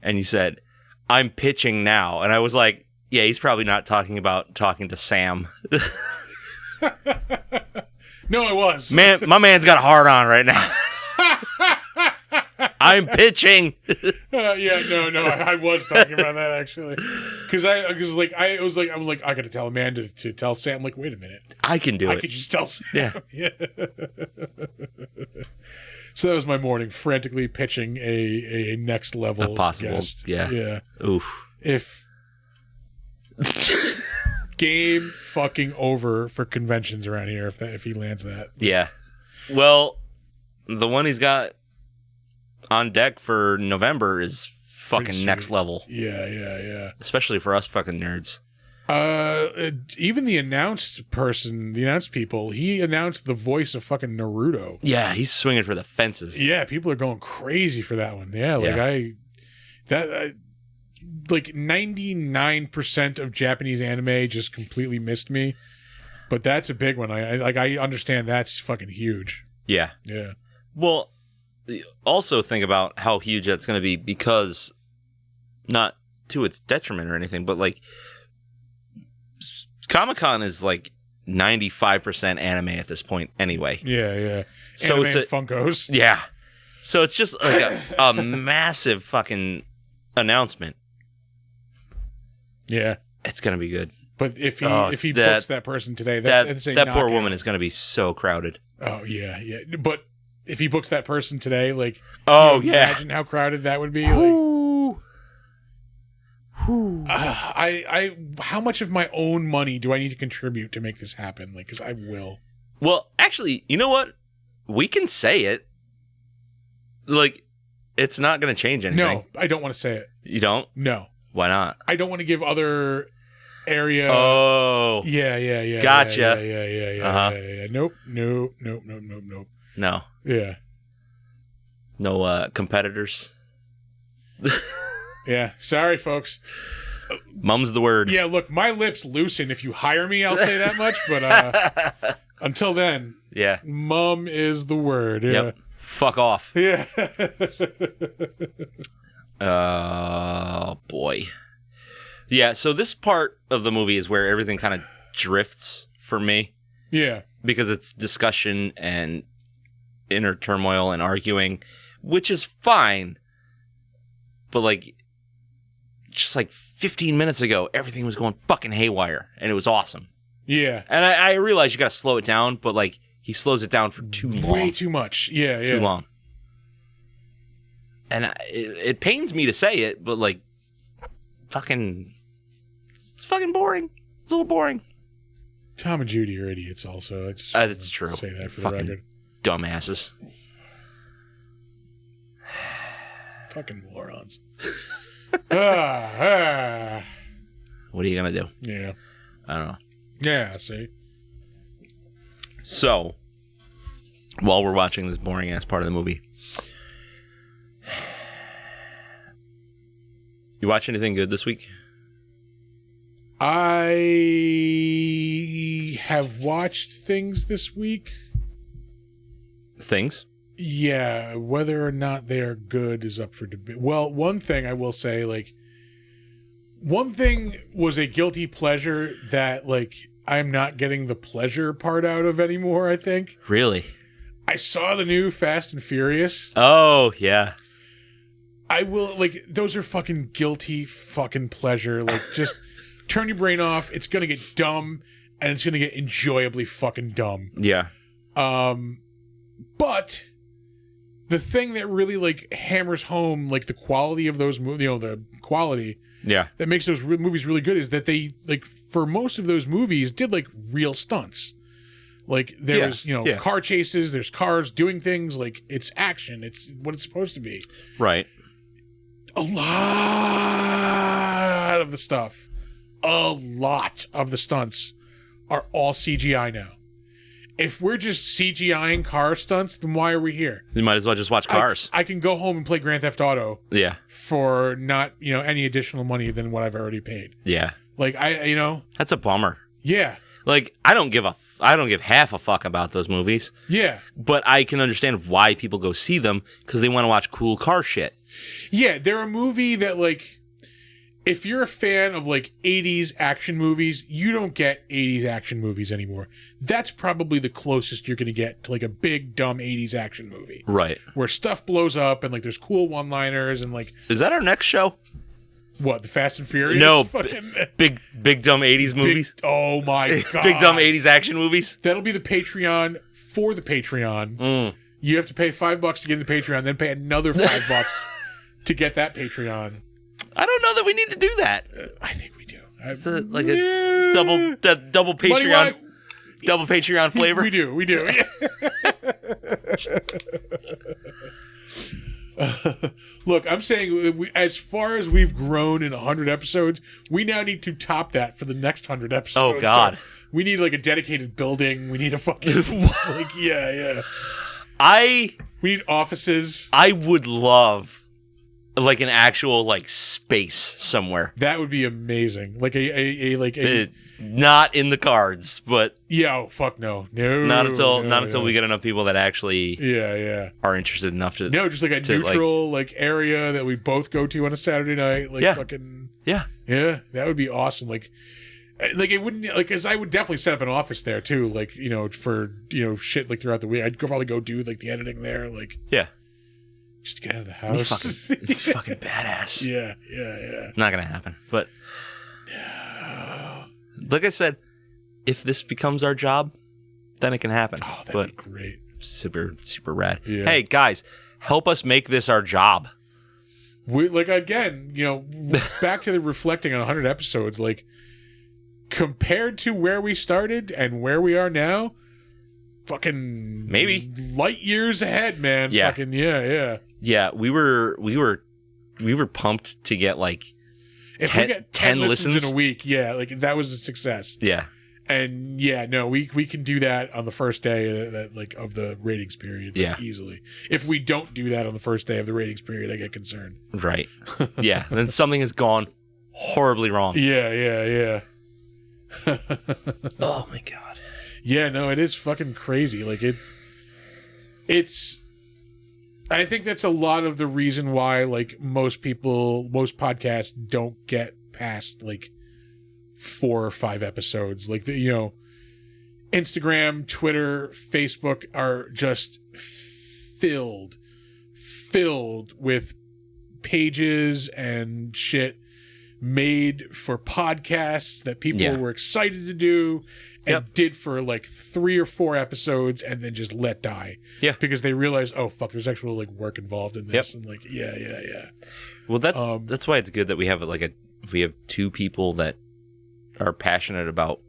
and you said, "I'm pitching now," and I was like, "Yeah, he's probably not talking to Sam." No, I was. Man, my man's got a hard on right now. I'm pitching. I was talking about that actually, because I was like, I got to tell Amanda to tell Sam. Like, wait a minute, I can do it. I could just tell Sam. Yeah. So that was my morning, frantically pitching a next level possible guest. Yeah. Oof. If game fucking over for conventions around here if he lands that. Yeah. Well, the one he's got on deck for November is fucking next level. Yeah. Especially for us fucking nerds. Even the announced people, he announced the voice of fucking Naruto. Yeah, he's swinging for the fences. Yeah, people are going crazy for that one. Yeah, like 99% of Japanese anime just completely missed me. But that's a big one. I understand that's fucking huge. Yeah. Yeah. Well, also think about how huge that's going to be because not to its detriment or anything, but like Comic-Con is like 95% anime at this point anyway. Yeah. So anime and Funkos. Yeah. So it's just like a massive fucking announcement. Yeah. It's going to be good. But if he books that person today, that's that poor woman is going to be so crowded. Oh, yeah. But if he books that person today, like, imagine how crowded that would be. How much of my own money do I need to contribute to make this happen? Like, because I will. Well, actually, you know what? We can say it. Like, it's not going to change anything. No, I don't want to say it. You don't? No. Why not? I don't want to give other area. Oh. Yeah. Gotcha. Yeah. Nope. No. No. Yeah. No competitors. Yeah. Sorry, folks. Mum's the word. Yeah, look, my lips loosen. If you hire me, I'll say that much. But until then, yeah, mum is the word. Yeah. Yep. Fuck off. Yeah. Oh, boy. Yeah, so this part of the movie is where everything kind of drifts for me. Yeah. Because it's discussion and inner turmoil and arguing, which is fine. But, like, just like 15 minutes ago, everything was going fucking haywire, and it was awesome. Yeah. And I realize you got to slow it down, but, like, he slows it down for too long. Way too much. Yeah. Too long. And it pains me to say it, but, like, it's fucking boring. It's a little boring. Tom and Judy are idiots also. I just that's true. Say that for fucking the record. Dumbasses. Fucking morons. What are you gonna do? Yeah. I don't know. Yeah, see. So, while we're watching this boring ass part of the movie, you watch anything good this week? I have watched things this week. Things? Yeah, whether or not they are good is up for debate. Well, one thing I will say, like, one thing was a guilty pleasure that, like, I'm not getting the pleasure part out of anymore, I think. Really? I saw the new Fast and Furious. Oh, yeah. I will, like, those are fucking guilty fucking pleasure. Like, just turn your brain off. It's going to get dumb, and it's going to get enjoyably fucking dumb. Yeah. But the thing that really, like, hammers home, like, the quality of those movies, you know, the quality that makes those movies really good is that they, like, for most of those movies did, like, real stunts. Like, there's, you know, car chases, there's cars doing things, like, it's action. It's what it's supposed to be. Right. A lot of the stuff, a lot of the stunts are all CGI now. If we're just CGIing car stunts, then why are we here? You might as well just watch Cars. I can go home and play Grand Theft Auto. Yeah. For not, you know, any additional money than what I've already paid. Yeah. Like, you know. That's a bummer. Yeah. Like, I don't give half a fuck about those movies. Yeah. But I can understand why people go see them because they want to watch cool car shit. Yeah, they're a movie that, like, if you're a fan of, like, 80s action movies, you don't get 80s action movies anymore. That's probably the closest you're going to get to, like, a big, dumb 80s action movie. Right. Where stuff blows up and, like, there's cool one-liners and, like... Is that our next show? What, the Fast and Furious? No, fucking... big dumb 80s movies? Oh, my God. Big dumb 80s action movies? That'll be the Patreon for the Patreon. You have to pay $5 to get into the Patreon, then pay another $5 to get that Patreon. I don't know that we need to do that. I think we do. It's like a double Patreon, double Patreon flavor. We do. Look, I'm saying as far as we've grown in 100 episodes, we now need to top that for the next 100 episodes. Oh God, so we need like a dedicated building. We need a fucking like yeah. We need offices. I would love like an actual like space somewhere. That would be amazing. Like a not in the cards, but yeah. Oh fuck no. Not until we get enough people that actually are interested enough to just like a neutral like area that we both go to on a Saturday night. Like fucking yeah. That would be awesome. Like it wouldn't like because I would definitely set up an office there too. Like for shit like throughout the week. I'd probably go do like the editing there. Like just get out of the house. Fucking badass. Yeah. Not gonna happen. But like I said, if this becomes our job, then it can happen. Oh, that'd be great. Super rad. Yeah. Hey guys, help us make this our job. We like again, back to the reflecting on 100 episodes. Like compared to where we started and where we are now, fucking maybe light years ahead, man. Yeah. Fucking yeah. Yeah, we were pumped to get like if 10, we get 10 listens in a week, like that was a success. Yeah. And we can do that on the first day of the ratings period easily. If we don't do that on the first day of the ratings period, I get concerned. Right. Yeah. And then something has gone horribly wrong. Yeah. Oh my God. Yeah, no, it is fucking crazy. Like it's I think that's a lot of the reason why like most podcasts don't get past like 4 or 5 episodes. Like Instagram, Twitter, Facebook are just filled with pages and shit made for podcasts that people were excited to do and did for like 3 or 4 episodes and then just let die. Yeah. Because they realized, oh fuck, there's actual like work involved in this. And like, yeah. Well, that's why it's good that we have we have 2 people that are passionate about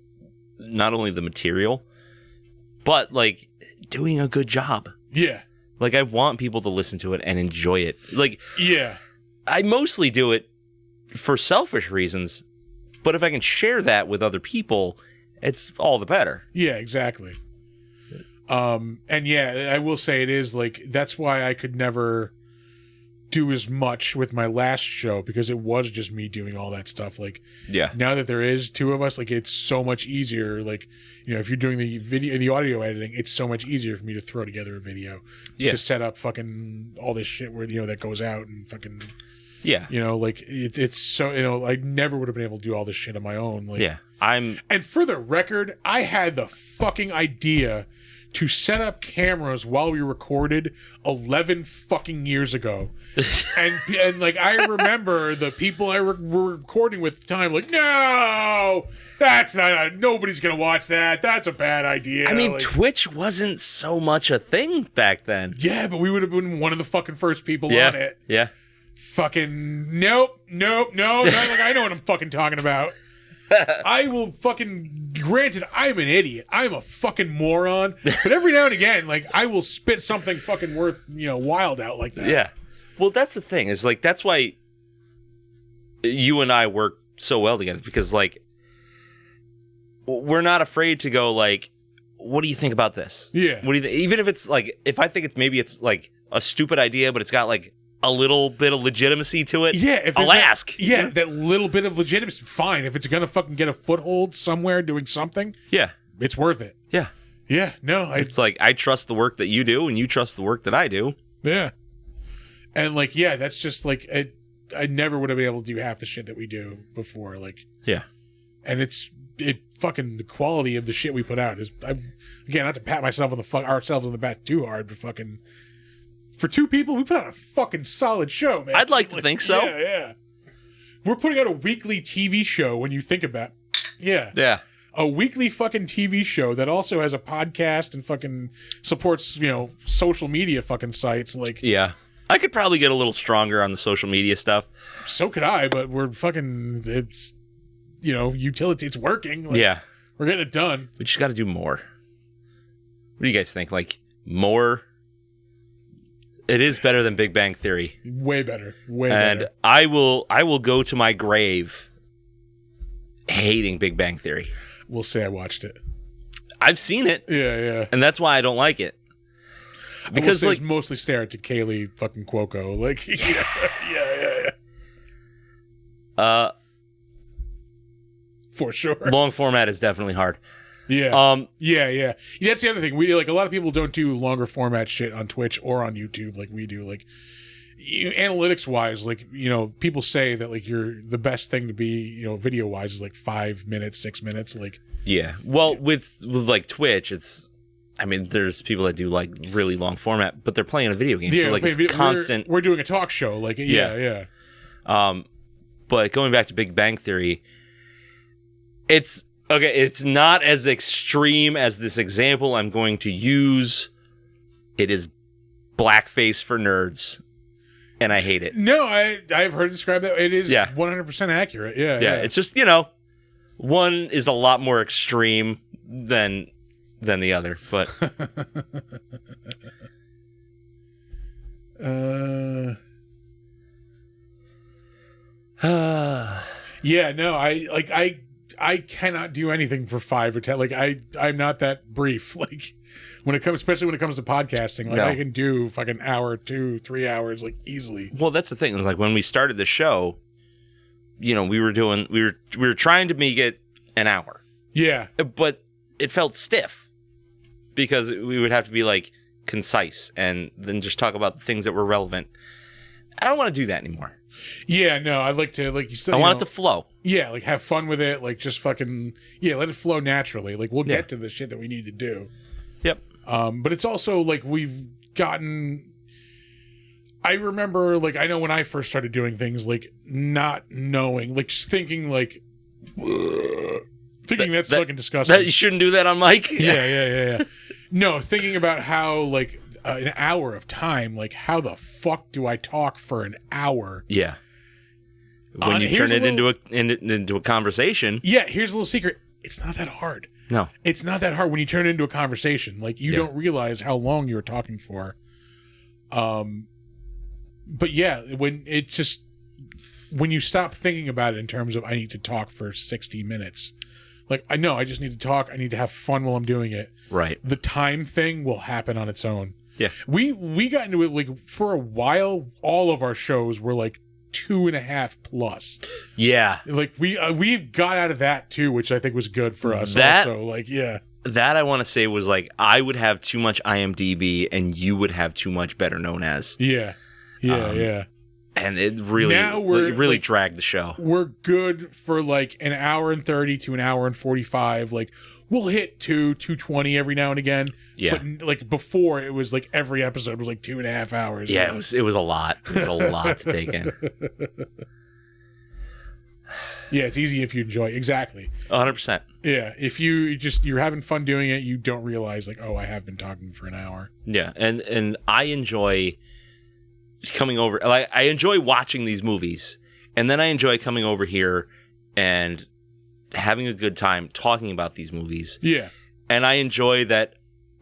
not only the material, but like doing a good job. Yeah. Like, I want people to listen to it and enjoy it. Like, yeah, I mostly do it for selfish reasons, but if I can share that with other people, it's all the better. Yeah, exactly. And yeah, I will say it is like, that's why I could never do as much with my last show, because it was just me doing all that stuff. Like, yeah, now that there is two of us, like, it's so much easier. Like, you know, if you're doing the video, the audio editing, it's so much easier for me to throw together a video, to set up fucking all this shit where, you know, that goes out and fucking, yeah, you know, like it's so, you know, I never would have been able to do all this shit on my own. Like, yeah, and for the record, I had the fucking idea to set up cameras while we recorded 11 fucking years ago. and like, I remember the people I were recording with at the time, like, no, that's not, nobody's going to watch that. That's a bad idea. I mean, like, Twitch wasn't so much a thing back then. Yeah, but we would have been one of the fucking first people on it. Yeah. Fucking, nope. Not like I know what I'm fucking talking about. I will fucking, granted, I'm an idiot. I'm a fucking moron. But every now and again, like, I will spit something fucking worth, you know, wild out like that. Yeah. Well, that's the thing, is like, that's why you and I work so well together, because like, we're not afraid to go like, what do you think about this? Yeah. What do you think? Even if it's like, if I think it's maybe it's like a stupid idea, but it's got like a little bit of legitimacy to it. Yeah, if I'll ask. Yeah, that little bit of legitimacy, fine. If it's gonna fucking get a foothold somewhere doing something, yeah, it's worth it. Yeah. Yeah, no, it's like, I trust the work that you do, and you trust the work that I do. Yeah. And like, yeah, that's just like, I never would have been able to do half the shit that we do before. Like, yeah. And it fucking, the quality of the shit we put out is, again, not to pat myself on ourselves on the back too hard, but fucking, for two people, we put out a fucking solid show, man. I'd like to think so. Yeah. We're putting out a weekly TV show when you think about it. Yeah. Yeah. A weekly fucking TV show that also has a podcast and fucking supports, you know, social media fucking sites. Like, yeah. I could probably get a little stronger on the social media stuff. So could I, but we're fucking, it's, you know, utility, it's working. Like, yeah. We're getting it done. We just got to do more. What do you guys think? Like, more? It is better than Big Bang Theory. Way better. Way better. And I will go to my grave hating Big Bang Theory. We'll say I watched it. I've seen it. Yeah. And that's why I don't like it. Because like, mostly stare at Kaylee fucking Cuoco. Like, yeah. For sure. Long format is definitely hard. Yeah. Yeah. That's the other thing. We, like, a lot of people don't do longer format shit on Twitch or on YouTube like we do. Like, analytics wise, like, you know, people say that like the best thing to be, you know, video wise is like 5 minutes, 6 minutes. Like, yeah. Well, with like Twitch, it's, I mean, there's people that do like really long format, but they're playing a video game. So like, it's constant. We're doing a talk show. Like, yeah. But going back to Big Bang Theory, it's not as extreme as this example I'm going to use. It is blackface for nerds, and I hate it. No, I've heard it described that. It is 100% accurate. Yeah. It's just, you know, one is a lot more extreme than the other, but yeah, no, I cannot do anything for 5 or 10. Like, I'm not that brief. Like, especially when it comes to podcasting, like, I can do fucking hour, 2, 3 hours, like, easily. Well, that's the thing. It was like when we started the show, you know, we were trying to make it an hour. Yeah. But it felt stiff because we would have to be like concise and then just talk about the things that were relevant. I don't want to do that anymore. Yeah, no, I'd like to, like you said, I want it to flow. Yeah, like have fun with it, like just fucking, let it flow naturally. Like, we'll get to the shit that we need to do. Yep. But it's also like we've gotten, I remember, like, I know when I first started doing things, like, not knowing, like, just thinking, like, that's fucking disgusting. You shouldn't do that on mic? Yeah. No, thinking about how, like, an hour of time, like, how the fuck do I talk for an hour? Yeah. When you turn it into a conversation. Yeah, here's a little secret. It's not that hard. No. It's not that hard when you turn it into a conversation. Like, you don't realize how long you're talking for But yeah, when you stop thinking about it in terms of I need to talk for 60 minutes, like I know I just need to talk. I need to have fun while I'm doing it. Right. The time thing will happen on its own. Yeah. We got into it like for a while. All of our shows were like 2.5 plus. Yeah. Like we got out of that too, which I think was good for us. That, also, like yeah. That I want to say was like I would have too much IMDb and you would have too much Better Known As. Yeah. Yeah. And it really dragged the show. We're good for like an hour and 30 to an hour and 45. Like we'll hit 220 every now and again. Yeah. But like before, it was like every episode was like 2.5 hours. Yeah, it was a lot. It was a lot to take in. Yeah, it's easy if you enjoy. Exactly. 100%. Yeah, if you're having fun doing it, you don't realize like, oh, I have been talking for an hour. Yeah, and I enjoy coming over. Like I enjoy watching these movies, and then I enjoy coming over here and having a good time talking about these movies. Yeah, and I enjoy that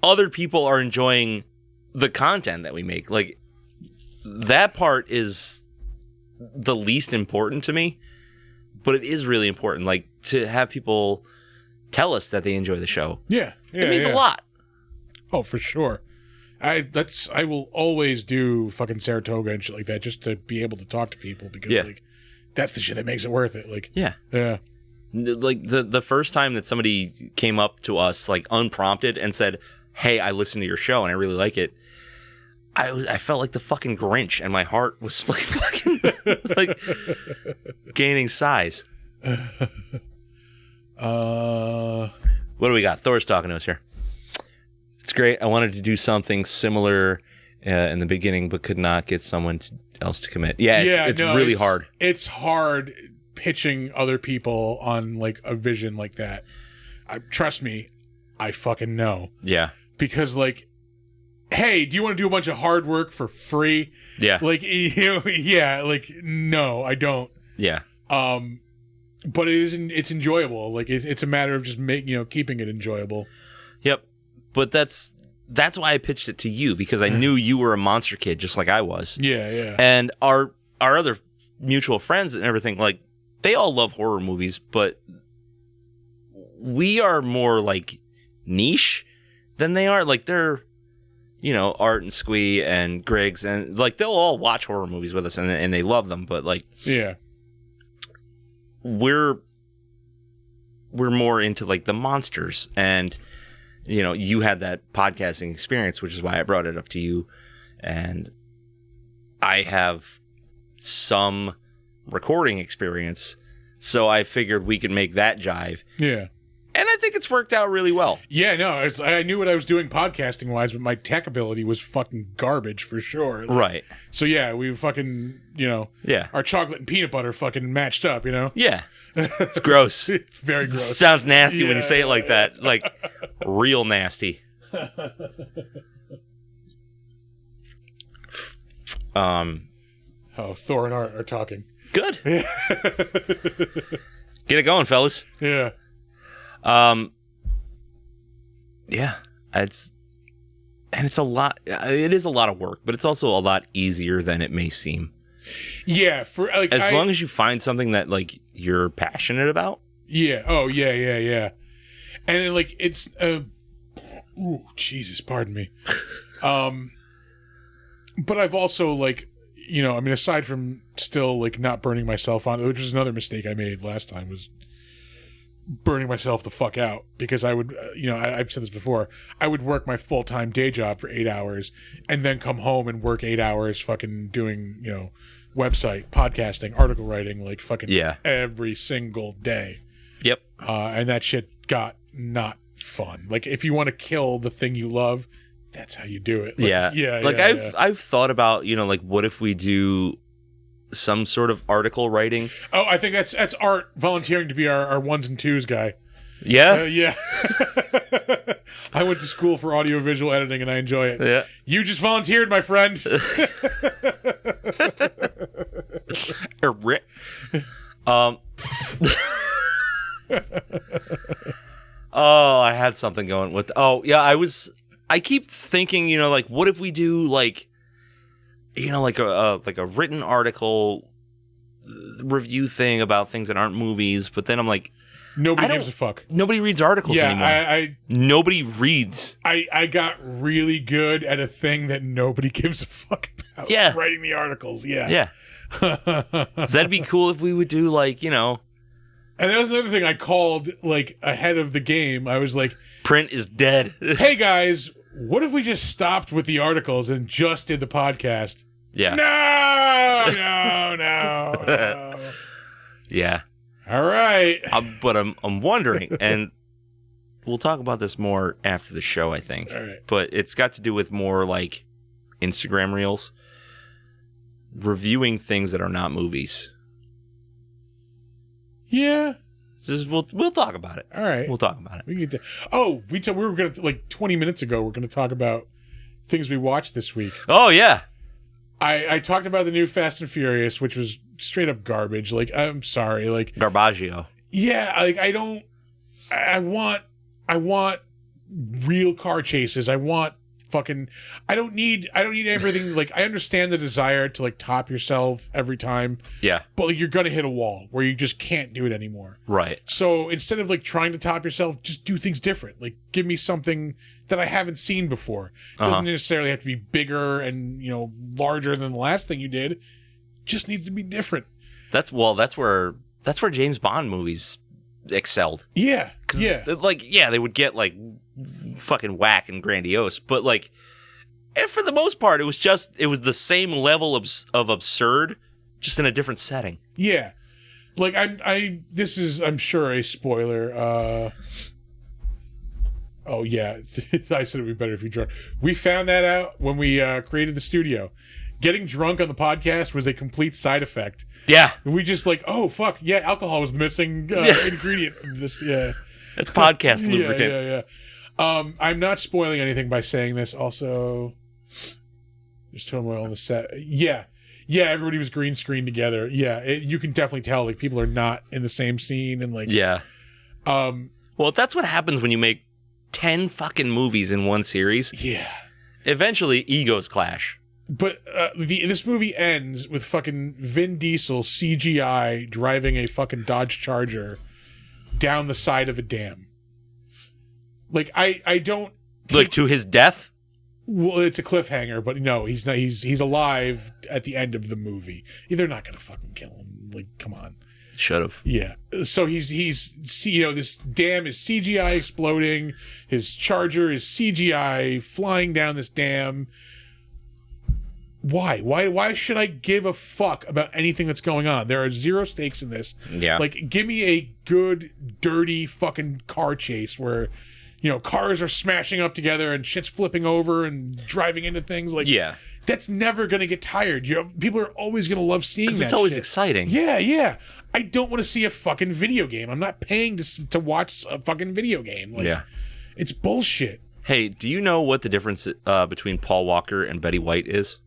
other people are enjoying the content that we make. Like that part is the least important to me, but it is really important. Like to have people tell us that they enjoy the show. Yeah, it means a lot. Oh, for sure. I will always do fucking Saratoga and shit like that just to be able to talk to people because like that's the shit that makes it worth it. Like yeah. Like the first time that somebody came up to us like unprompted and said, "Hey, I listened to your show and I really like it." I felt like the fucking Grinch and my heart was like fucking like gaining size. What do we got? Thor's talking to us here. It's great. I wanted to do something similar in the beginning, but could not get someone else to commit. Yeah, it's really hard. It's hard pitching other people on like a vision like that. Trust me, I fucking know. Yeah. Because like, hey, do you want to do a bunch of hard work for free? Yeah. Like, yeah, like, no, I don't. Yeah. But it's enjoyable. Like it's a matter of just keeping it enjoyable. Yep. But that's why I pitched it to you, because I knew you were a monster kid just like I was. Yeah. And our other mutual friends and everything, like they all love horror movies, but we are more like niche than they are. Like they're, Art and Squee and Griggs and like they'll all watch horror movies with us and they love them, but like we're more into like the monsters, and you had that podcasting experience, which is why I brought it up to you, and I have some recording experience, so I figured we could make that jive. Yeah. And I think it's worked out really well. Yeah, no, I knew what I was doing podcasting wise, but my tech ability was fucking garbage for sure. Right. So yeah, we fucking, our chocolate and peanut butter fucking matched up, Yeah. It's gross. It's very gross. It sounds nasty when you say it like that. Like real nasty. Thor and Art are talking. Good. Get it going, fellas. Yeah. Yeah, it's a lot. It is a lot of work, but it's also a lot easier than it may seem. Yeah, for like as long as you find something that like you're passionate about. Yeah. Oh, yeah. And then, like it's Jesus, pardon me. But I've also like aside from still like not burning myself on, which was another mistake I made last time, was burning myself the fuck out, because I would, I've said this before, I would work my full-time day job for 8 hours and then come home and work 8 hours fucking doing, website, podcasting, article writing, like fucking every single day. Yep. And that shit got not fun. Like if you want to kill the thing you love, that's how you do it. Like, I've thought about, like what if we do some sort of article writing. Oh, I think that's Art volunteering to be our ones and twos guy. Yeah? Yeah. I went to school for audiovisual editing and I enjoy it. Yeah. You just volunteered, my friend. I had something going with. Oh, yeah, I keep thinking, like what if we do like like a written article review thing about things that aren't movies, but then I'm like, nobody gives a fuck. Nobody reads articles anymore. Nobody reads. I got really good at a thing that nobody gives a fuck about. Yeah. Writing the articles. Yeah. Yeah. So that'd be cool if we would do like, And that was another thing I called like ahead of the game. I was like, print is dead. Hey guys, what if we just stopped with the articles and just did the podcast? Yeah. No. Yeah. All right. But I'm wondering, and we'll talk about this more after the show, I think. All right. But it's got to do with more like Instagram reels, reviewing things that are not movies. Yeah. We'll talk about it. All right. We'll talk about it. We were going to, like 20 minutes ago, we're going to talk about things we watched this week. Oh, yeah. I talked about the new Fast and Furious, which was straight up garbage. Like, I'm sorry. Like, Garbaggio. Yeah. Like, I want real car chases. I don't need everything. Like, I understand the desire to like top yourself every time. Yeah. But like, you're going to hit a wall where you just can't do it anymore. Right. So instead of like trying to top yourself, just do things different. Like, give me something that I haven't seen before. It doesn't necessarily have to be bigger and, larger than the last thing you did. It just needs to be different. That's where James Bond movies excelled. Yeah. Yeah. Like, yeah, they would get like fucking whack and grandiose, but like, and for the most part, it was the same level of absurd, just in a different setting. Yeah. Like, this is, I'm sure, a spoiler. Oh, yeah. I said it would be better if you drunk. We found that out when we created the studio. Getting drunk on the podcast was a complete side effect. Yeah. We just like, oh, fuck. Yeah, alcohol was the missing ingredient of this. Yeah. It's podcast lubricant. Yeah. I'm not spoiling anything by saying this. Also, there's turmoil on the set. Yeah, everybody was green screen together. Yeah, you can definitely tell like people are not in the same scene and like. Yeah. Well, that's what happens when you make 10 fucking movies in one series. Yeah. Eventually, egos clash. But this movie ends with fucking Vin Diesel CGI driving a fucking Dodge Charger down the side of a dam. Like, I don't... Like, to his death? Well, it's a cliffhanger, but no, he's not. He's alive at the end of the movie. They're not going to fucking kill him. Like, come on. Should have. Yeah. So he's this dam is CGI exploding. His Charger is CGI flying down this dam. Why should I give a fuck about anything that's going on? There are zero stakes in this. Yeah. Like, give me a good, dirty fucking car chase where, cars are smashing up together and shit's flipping over and driving into things. Like, yeah. That's never going to get tired. People are always going to love seeing that shit. It's always exciting. Yeah. I don't want to see a fucking video game. I'm not paying to watch a fucking video game. Like, yeah. It's bullshit. Hey, do you know what the difference between Paul Walker and Betty White is?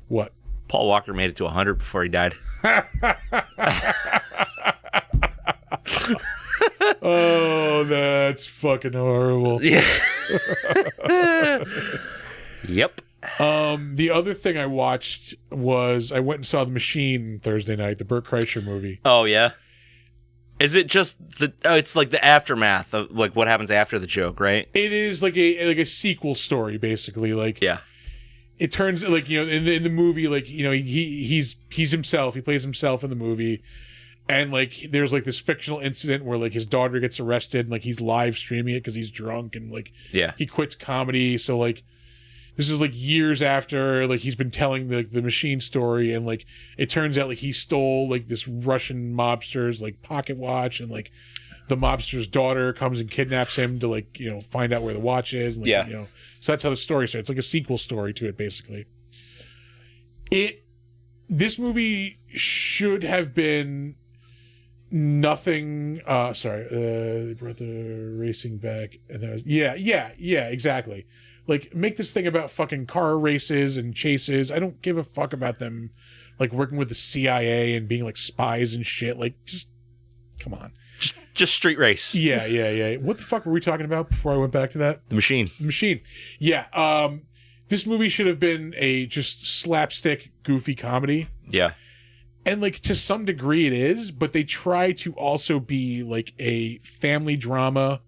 What? Paul Walker made it to 100 before he died. Oh, that's fucking horrible. Yeah. Yep. The other thing I watched was I went and saw The Machine Thursday night, the Burt Kreischer movie. Oh, yeah? Is it just it's like the aftermath of like what happens after the joke, right? It is like a sequel story, basically. Like, yeah. It turns like, in the movie, like, he's himself. He plays himself in the movie. And like, there's like this fictional incident where like his daughter gets arrested and like he's live streaming it because he's drunk and like, yeah, he quits comedy. So like, this is like years after like he's been telling the Machine story. And like, it turns out like he stole like this Russian mobster's like pocket watch, and like the mobster's daughter comes and kidnaps him to like, find out where the watch is. And, like, yeah. So that's how the story starts. It's like a sequel story to it, basically. This movie should have been nothing. They brought the racing back, and there was, yeah, exactly. Like, make this thing about fucking car races and chases. I don't give a fuck about them, like, working with the CIA and being like spies and shit. Like, just come on. Just street race. Yeah. What the fuck were we talking about before I went back to that? The Machine. Yeah. this movie should have been a just slapstick, goofy comedy. Yeah. And, like, to some degree it is, but they try to also be, like, a family drama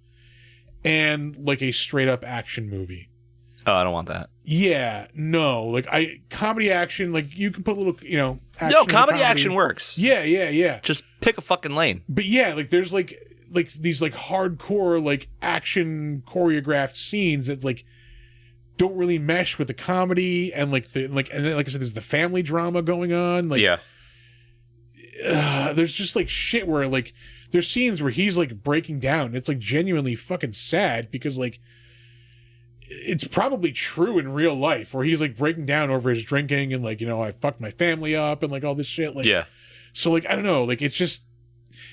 and, like, a straight-up action movie. Oh, I don't want that. Yeah, no. Like, comedy action, like, you can put a little, action. No, comedy action works. Yeah. Just pick a fucking lane. But, yeah, like, there's, like these, like, hardcore, like, action choreographed scenes that, like, don't really mesh with the comedy and, like, and then, like I said, there's the family drama going on. Like, yeah. There's just like shit where like there's scenes where he's like breaking down. It's like genuinely fucking sad because like it's probably true in real life where he's like breaking down over his drinking and like, I fucked my family up and like all this shit. Like, yeah. So like, I don't know, like it's just,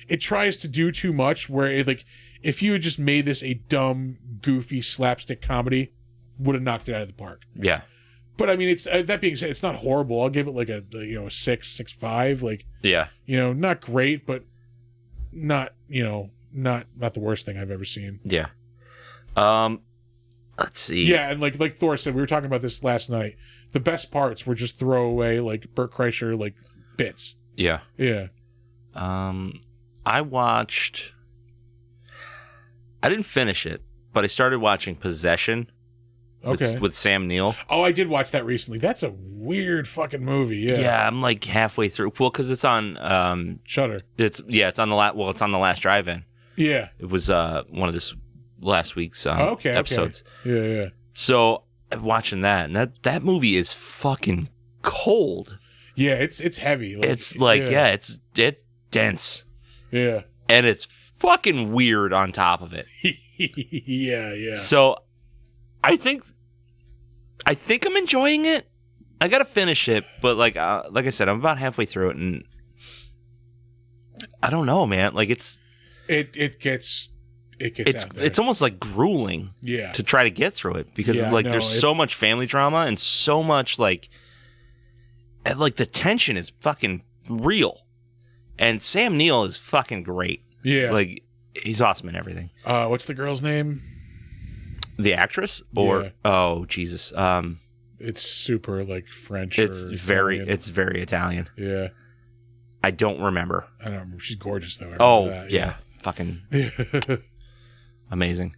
it tries to do too much where it like, if you had just made this a dumb, goofy slapstick comedy, would have knocked it out of the park. Yeah. But I mean, it's that being said, it's not horrible. I'll give it like a 6.5. Like, yeah, not great, but not not the worst thing I've ever seen. Yeah. Let's see. Yeah, and like Thor said, we were talking about this last night. The best parts were just throwaway, like Bert Kreischer, like bits. Yeah. Yeah. I watched. I didn't finish it, but I started watching Possession. Okay. With Sam Neill. Oh, I did watch that recently. That's a weird fucking movie. Yeah. Yeah, I'm like halfway through. Well, because it's on Shudder. It's on the it's on the last drive-in. Yeah. It was one of this last week's episodes. Okay. Yeah. So watching that, and that movie is fucking cold. Yeah, it's heavy. Like, it's like it's dense. Yeah. And it's fucking weird on top of it. Yeah. So I think I'm enjoying it. I gotta finish it, but like I said, I'm about halfway through it, and I don't know, man. Like it gets out there. It's almost like grueling, to try to get through it because there's so much family drama and so much like the tension is fucking real, and Sam Neill is fucking great. Yeah, like he's awesome in everything. What's the girl's name? The actress, or oh Jesus, it's super like French. It's very Italian. Yeah, I don't remember. I don't remember. She's gorgeous though. Yeah, fucking amazing.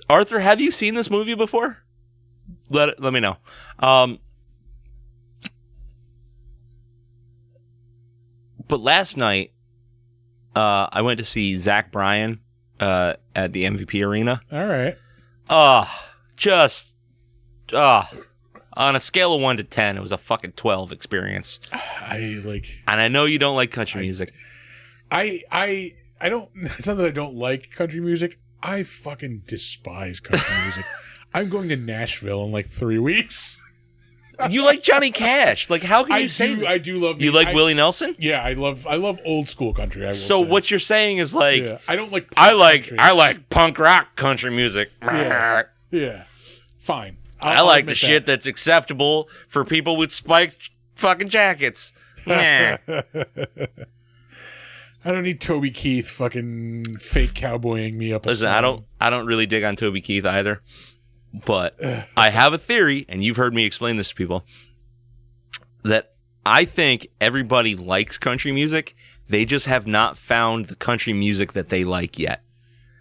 Arthur, have you seen this movie before? Let me know. But last night, I went to see Zach Bryan at the MVP Arena. All right. On a scale of 1 to 10, it was a fucking 12 experience. And I know you don't like country music. I don't. It's not that I don't like country music. I fucking despise country music. I'm going to Nashville in like 3 weeks. You like Johnny Cash. Like, how can you say that? I do love... You like Willie Nelson? Yeah, I love old school country, I will So say. what you're saying is like... Yeah, I don't like I like punk rock country music. Yeah. Fine. I like the shit that's acceptable for people with spiked fucking jackets. I don't need Toby Keith fucking fake cowboying me up. Listen, I don't really dig on Toby Keith either. But I have a theory, and you've heard me explain this to people, that I think everybody likes country music. They just have not found the country music that they like yet.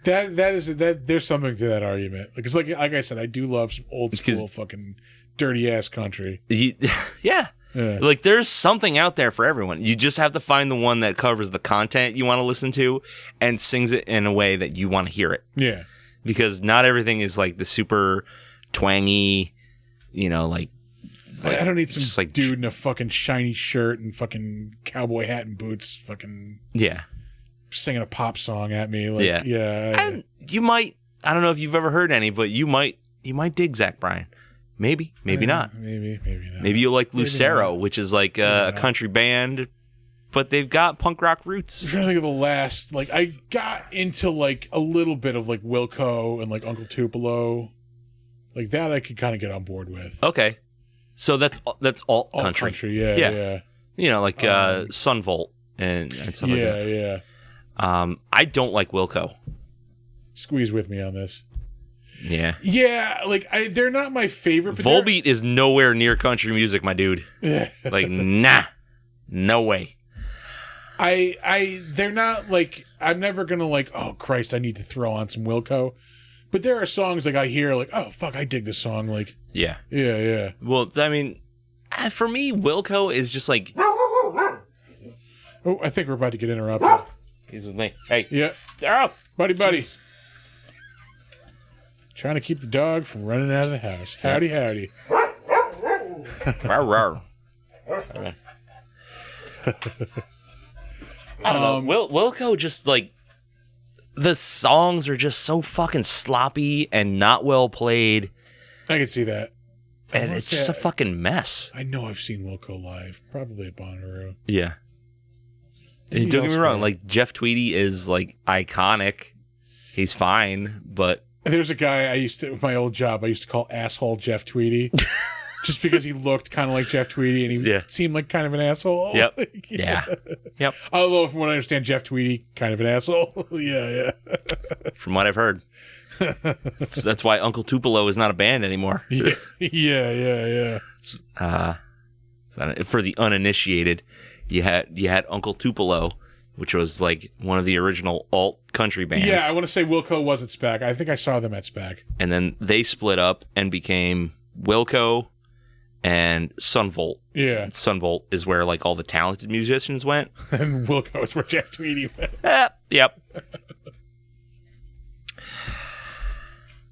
There's something to that argument. Because like I said, I do love some old school fucking dirty ass country. Yeah. Like there's something out there for everyone. You just have to find the one that covers the content you want to listen to and sings it in a way that you want to hear it. Yeah. Because not everything is like the super twangy, like I don't need some dude in a fucking shiny shirt and fucking cowboy hat and boots fucking singing a pop song at me. Like, And you might, I don't know if you've ever heard any, but you might dig Zach Bryan. Maybe not. Maybe not. Maybe you'll like Lucero, which is like a country band, but they've got punk rock roots. I'm trying to think of the last. Like I got into like a little bit of like Wilco and like Uncle Tupelo, like that. I could kind of get on board with. Okay, so that's alt country. Yeah. Like Sun Volt. and stuff like that. Yeah. I don't like Wilco. Squeeze with me on this. Yeah. Yeah, like they're not my favorite. But Volbeat is nowhere near country music, my dude. Like, nah, no way. They're not like, I'm never gonna like, oh Christ, I need to throw on some Wilco. But there are songs like I hear like, oh fuck, I dig this song. Like, yeah. Well, I mean, for me, Wilco is just like. Oh, I think we're about to get interrupted. He's with me. Hey. Yeah. Oh, buddy. Jeez. Trying to keep the dog from running out of the house. Howdy. Rawr. Okay. I don't know. Wilco just like the songs are just so fucking sloppy and not well played. I can see that. And it's just a fucking mess. I know I've seen Wilco live, probably at Bonnaroo. Yeah. And don't get me wrong, like Jeff Tweedy is like iconic. He's fine, but there's a guy my old job, I used to call asshole Jeff Tweedy. Just because he looked kind of like Jeff Tweedy and he seemed like kind of an asshole. Yep. Yep. Although from what I understand, Jeff Tweedy, kind of an asshole. Yeah. From what I've heard. That's why Uncle Tupelo is not a band anymore. Yeah. For the uninitiated, you had Uncle Tupelo, which was like one of the original alt country bands. Yeah, I want to say Wilco was at SPAC. I think I saw them at SPAC. And then they split up and became Wilco and Sunvolt. Yeah. Sunvolt is where like all the talented musicians went. And Wilco is where Jeff Tweedy went. Yep.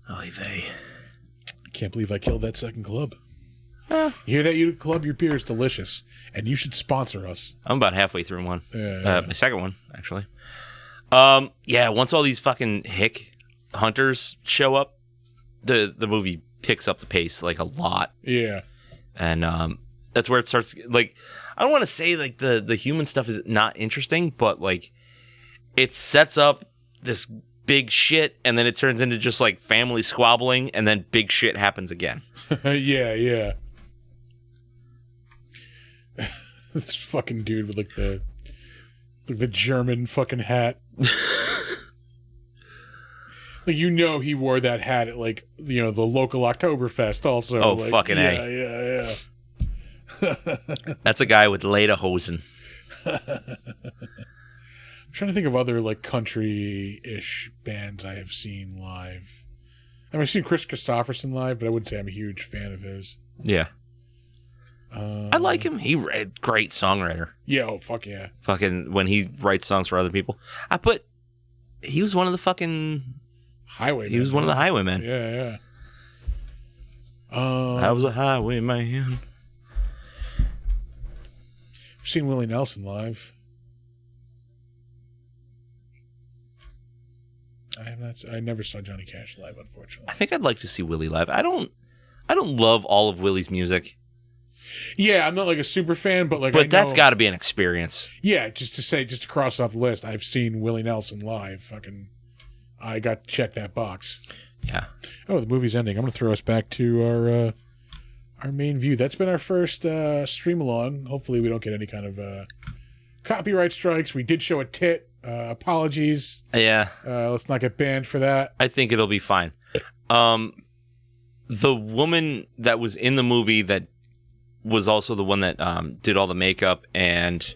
Oy vey. I can't believe I killed that second club. You hear that, you club? Your beer is delicious, and you should sponsor us. I'm about halfway through one. Yeah. My second one, actually. Once all these fucking hick hunters show up, the movie picks up the pace like a lot. Yeah. And that's where it starts. Like, I don't want to say like the human stuff is not interesting, but like it sets up this big shit, and then it turns into just like family squabbling, and then big shit happens again. Yeah. This fucking dude with like the German fucking hat. Like, he wore that hat at like, the local Oktoberfest also. Oh, like, fucking A. Yeah. That's a guy with lederhosen. I'm trying to think of other like country-ish bands I have seen live. I mean, I've seen Chris Christopherson live, but I wouldn't say I'm a huge fan of his. Yeah. I like him. He great songwriter. Yeah, oh fuck yeah. Fucking when he writes songs for other people. He was one of the fucking highwaymen. He was one of the highwaymen. Yeah. I was a highwayman. I've seen Willie Nelson live. I never saw Johnny Cash live, unfortunately. I think I'd like to see Willie live. I don't love all of Willie's music. Yeah, I'm not like a super fan, but like. But that's got to be an experience. Yeah, just to cross off the list, I've seen Willie Nelson live. Fucking, I got to check that box. Yeah. Oh, the movie's ending. I'm going to throw us back to our main view. That's been our first stream along. Hopefully, we don't get any kind of copyright strikes. We did show a tit. Apologies. Yeah. Let's not get banned for that. I think it'll be fine. The woman that was in the movie that was also the one that did all the makeup and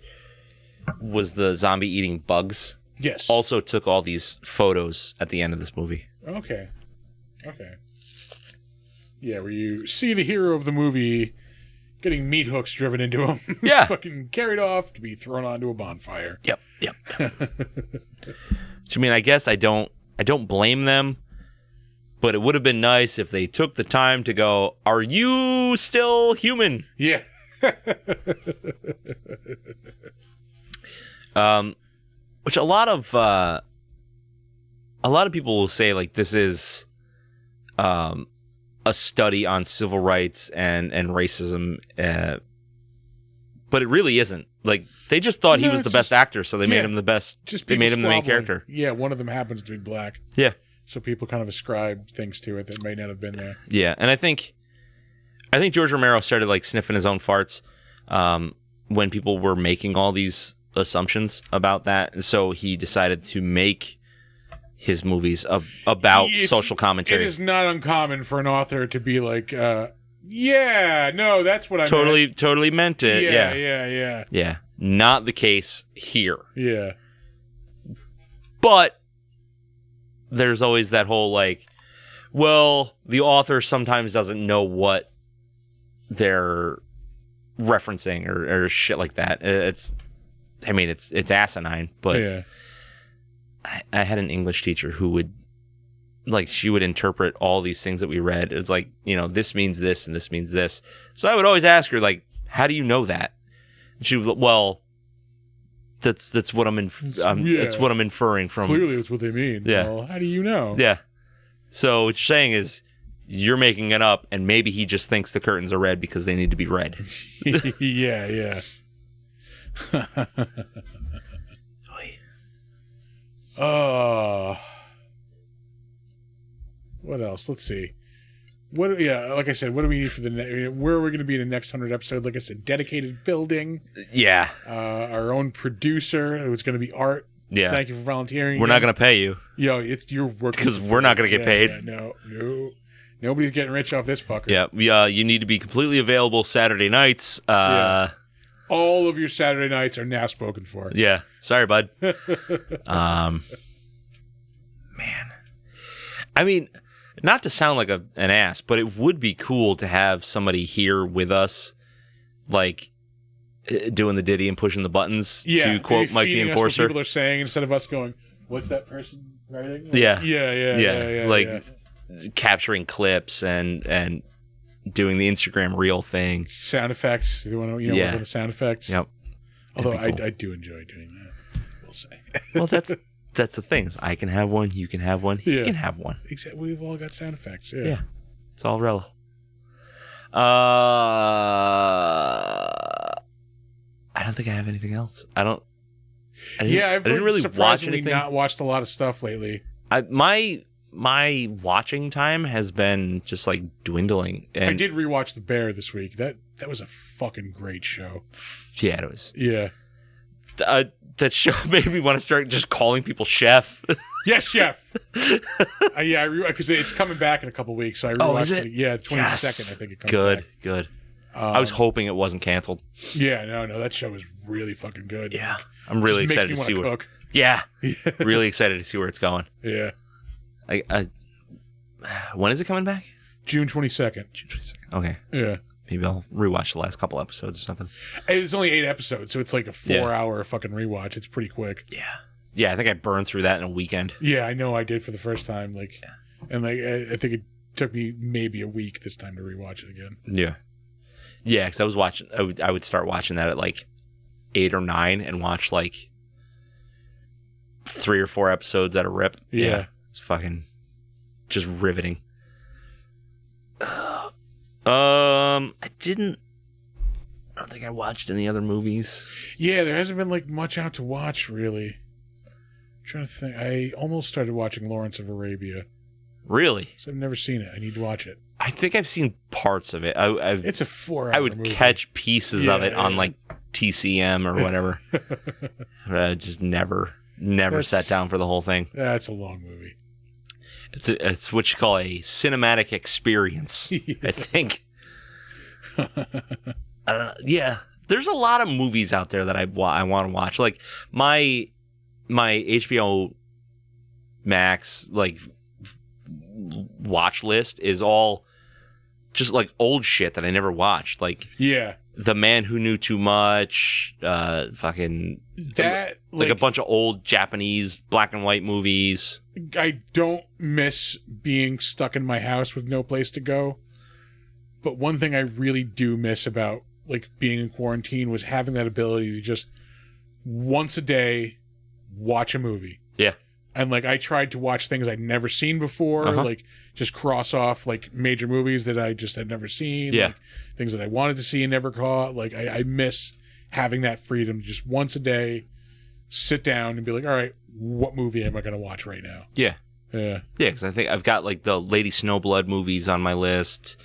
was the zombie eating bugs. Yes. Also took all these photos at the end of this movie. Okay. Yeah, where you see the hero of the movie getting meat hooks driven into him. Yeah. Fucking carried off to be thrown onto a bonfire. Yep. Which, I mean, I guess I don't blame them, but it would have been nice if they took the time to go, are you still human? Yeah. Which a lot of people will say, like, this is a study on civil rights and racism, but it really isn't. Like, they just thought he was the best actor, so they made him the best. They made him the main character. Yeah, one of them happens to be black. Yeah. So people kind of ascribe things to it that may not have been there. Yeah, and I think George Romero started like sniffing his own farts when people were making all these assumptions about that, and so he decided to make his movies about social commentary. It is not uncommon for an author to be like, yeah, no, that's what I totally meant it. Yeah. Not the case here. Yeah. But there's always that whole like, well, the author sometimes doesn't know what they're referencing or shit like that. It's asinine, but yeah. I had an English teacher who would, like, she would interpret all these things that we read. It's like, this means this and this means this. So I would always ask her, like, how do you know that? And she was, well, that's what it's what I'm inferring from. Clearly, it's what they mean. Yeah. Well, how do you know? Yeah. So what you're saying is you're making it up, and maybe he just thinks the curtains are red because they need to be red. Yeah. What else? Let's see. Like I said, what do we need for where are we going to be in the next 100 episodes? Like I said, dedicated building. Yeah. Our own producer, who's going to be Art. Yeah. Thank you for volunteering. We're not going to pay you. Yo, it's your work. Because we're not going to get paid. Yeah, no. Nobody's getting rich off this fucker. Yeah. You need to be completely available Saturday nights. All of your Saturday nights are now spoken for. Yeah. Sorry, bud. Man. I mean, not to sound like an ass, but it would be cool to have somebody here with us, like, doing the ditty and pushing the buttons to quote Mike the Enforcer. What people are saying instead of us going, what's that person writing? Yeah. Yeah. Capturing clips and doing the Instagram reel thing. Sound effects. You want to work with the sound effects? Yep. Although cool. I do enjoy doing that, we'll say. Well, that's the thing. Is I can have one, you can have one, he can have one. Exactly. We've all got sound effects. Yeah. It's all relative. I don't think I have anything else. I didn't really watch anything. Not watched a lot of stuff lately. My watching time has been just like dwindling. And I did rewatch The Bear this week. That was a fucking great show. Yeah, it was. Yeah. That show made me want to start just calling people chef. Yes, chef. Because it's coming back in a couple weeks. So I rewatched Oh, is it? Yeah, the 22nd, I think it comes back. Good. I was hoping it wasn't canceled. Yeah, no, that show is really fucking good. Yeah. I'm really excited to see where. Cook. Yeah. Really excited to see where it's going. Yeah. When is it coming back? June 22nd. June 22nd. Okay. Yeah. Maybe I'll rewatch the last couple episodes or something. It's only 8 episodes, so it's like a 4-hour fucking rewatch. It's pretty quick. Yeah. Yeah, I think I burned through that in a weekend. Yeah, I know I did for the first time. And I think it took me maybe a week this time to rewatch it again. Yeah. Yeah, because I was watching. I would start watching that at like 8 or 9 and watch like 3 or 4 episodes at a rip. Yeah. It's fucking just riveting. I don't think I watched any other movies. Yeah, there hasn't been like much out to watch really. I'm trying to think. I almost started watching Lawrence of Arabia. Really? So I've never seen it. I need to watch it. I think I've seen parts of it. It's a 4-hour I would movie. catch pieces of it on like TCM or whatever. But I just never sat down for the whole thing. That's a long movie. It's what you call a cinematic experience, I think. I don't know. Yeah, there's a lot of movies out there that I want to watch. Like my HBO Max like watch list is all just like old shit that I never watched. Like The Man Who Knew Too Much, fucking that like a bunch of old Japanese black and white movies. I don't miss being stuck in my house with no place to go. But one thing I really do miss about like being in quarantine was having that ability to just once a day watch a movie. Yeah. And like I tried to watch things I'd never seen before, like just cross off like major movies that I just had never seen, like things that I wanted to see and never caught. Like I miss having that freedom to just once a day sit down and be like, all right, what movie am I going to watch right now? Yeah. Yeah. Yeah, because I think I've got like the Lady Snowblood movies on my list.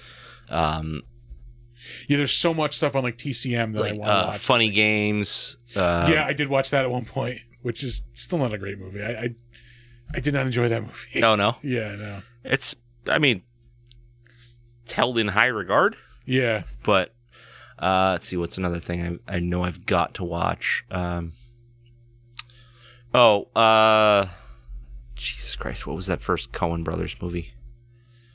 Yeah, there's so much stuff on like TCM that I want to watch. Funny Games. Yeah, I did watch that at one point, which is still not a great movie. I did not enjoy that movie. Oh, no? Yeah, no. It's held in high regard. Yeah. But let's see, what's another thing I know I've got to watch? Jesus Christ, what was that first Coen Brothers movie?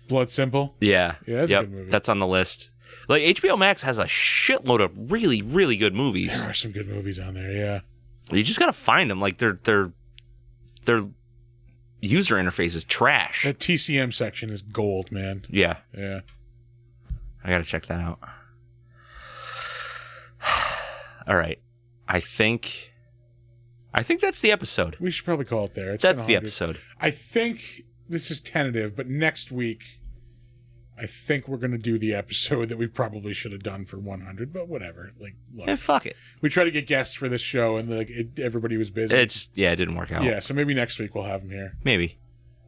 Blood Simple? Yeah. Yeah, that's a good movie. That's on the list. Like, HBO Max has a shitload of really, really good movies. There are some good movies on there, yeah. You just gotta find them. Like, their user interface is trash. That TCM section is gold, man. Yeah. Yeah. I gotta check that out. All right. I think that's the episode. We should probably call it there. That's the episode. I think this is tentative, but next week, I think we're going to do the episode that we probably should have done for 100, but whatever. Like, look, fuck it. We tried to get guests for this show, and everybody was busy. It didn't work out. Yeah, so maybe next week we'll have them here. Maybe.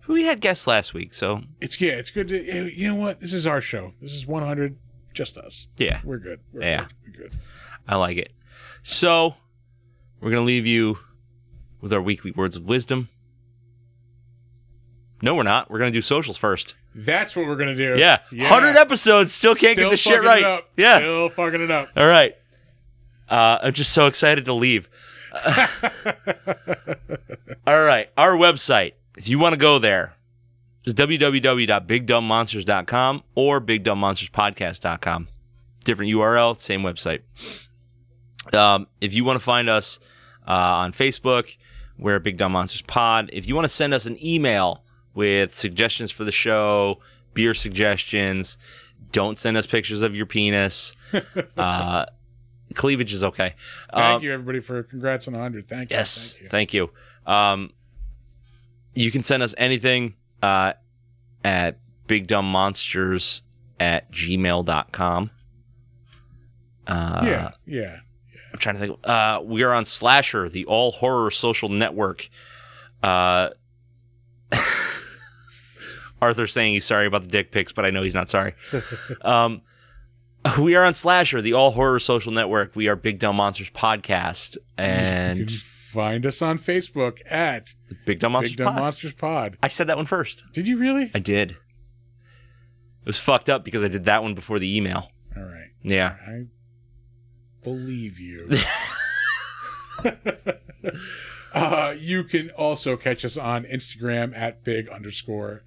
We had guests last week, so it's good to. You know what? This is our show. This is 100, just us. Yeah, we're good. We're good. I like it. So we're gonna leave you with our weekly words of wisdom. No, we're not. We're going to do socials first. That's what we're going to do. Yeah. 100 episodes. Still can't get the shit right. Yeah. Still fucking it up. All right. I'm just so excited to leave. All right. Our website, if you want to go there, is www.bigdumbmonsters.com or bigdumbmonsterspodcast.com. Different URL, same website. If you want to find us on Facebook, we're Big Dumb Monsters Pod. If you want to send us an email with suggestions for the show, beer suggestions, don't send us pictures of your penis. Cleavage is okay. Thank you, everybody, for congrats on 100. Thank you. Yes, thank you. You can send us anything at bigdumbmonsters@gmail.com. Yeah. I'm trying to think. We are on Slasher, the all horror social network. Arthur's saying he's sorry about the dick pics, but I know he's not sorry. We are on Slasher, the all horror social network. We are Big Dumb Monsters Podcast, and you can find us on Facebook at Big Dumb Monsters Pod. I said that one first. Did you really? I did. It was fucked up because I did that one before the email. All right. Yeah. I believe you. You can also catch us on Instagram at big_dumb_monsters.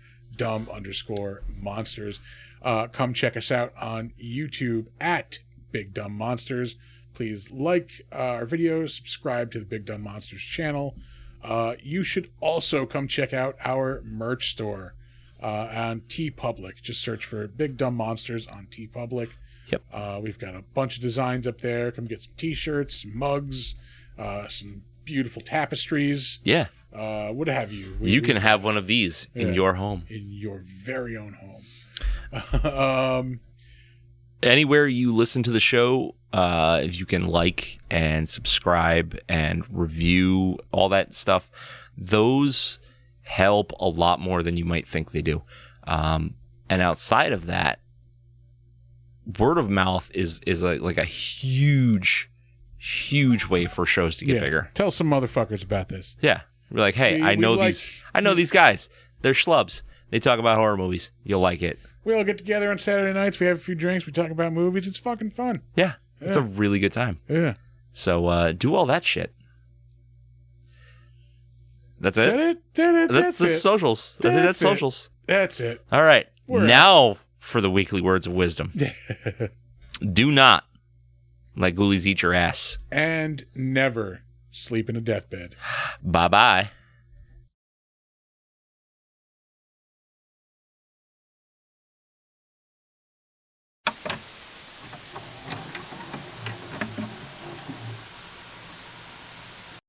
Come check us out on YouTube at Big Dumb Monsters. Please like our videos, subscribe to the Big Dumb Monsters channel. You should also come check out our merch store on TeePublic. Just search for Big Dumb Monsters on TeePublic. Yep. We've got a bunch of designs up there. Come get some t-shirts, some mugs, some beautiful tapestries. Yeah. What have you? You can have one of these in your home. In your very own home. Anywhere you listen to the show, if you can like and subscribe and review, all that stuff, those help a lot more than you might think they do. And outside of that, word of mouth is like a huge way for shows to get bigger. Tell some motherfuckers about this. Yeah. We're like, hey, I know these guys. They're schlubs. They talk about horror movies. You'll like it. We all get together on Saturday nights. We have a few drinks. We talk about movies. It's fucking fun. Yeah. It's a really good time. Yeah. So do all that shit. That's it? That's the socials. I think that's socials. That's it. All right. Now for the weekly words of wisdom. Do not let ghoulies eat your ass. And never sleep in a deathbed. Bye-bye.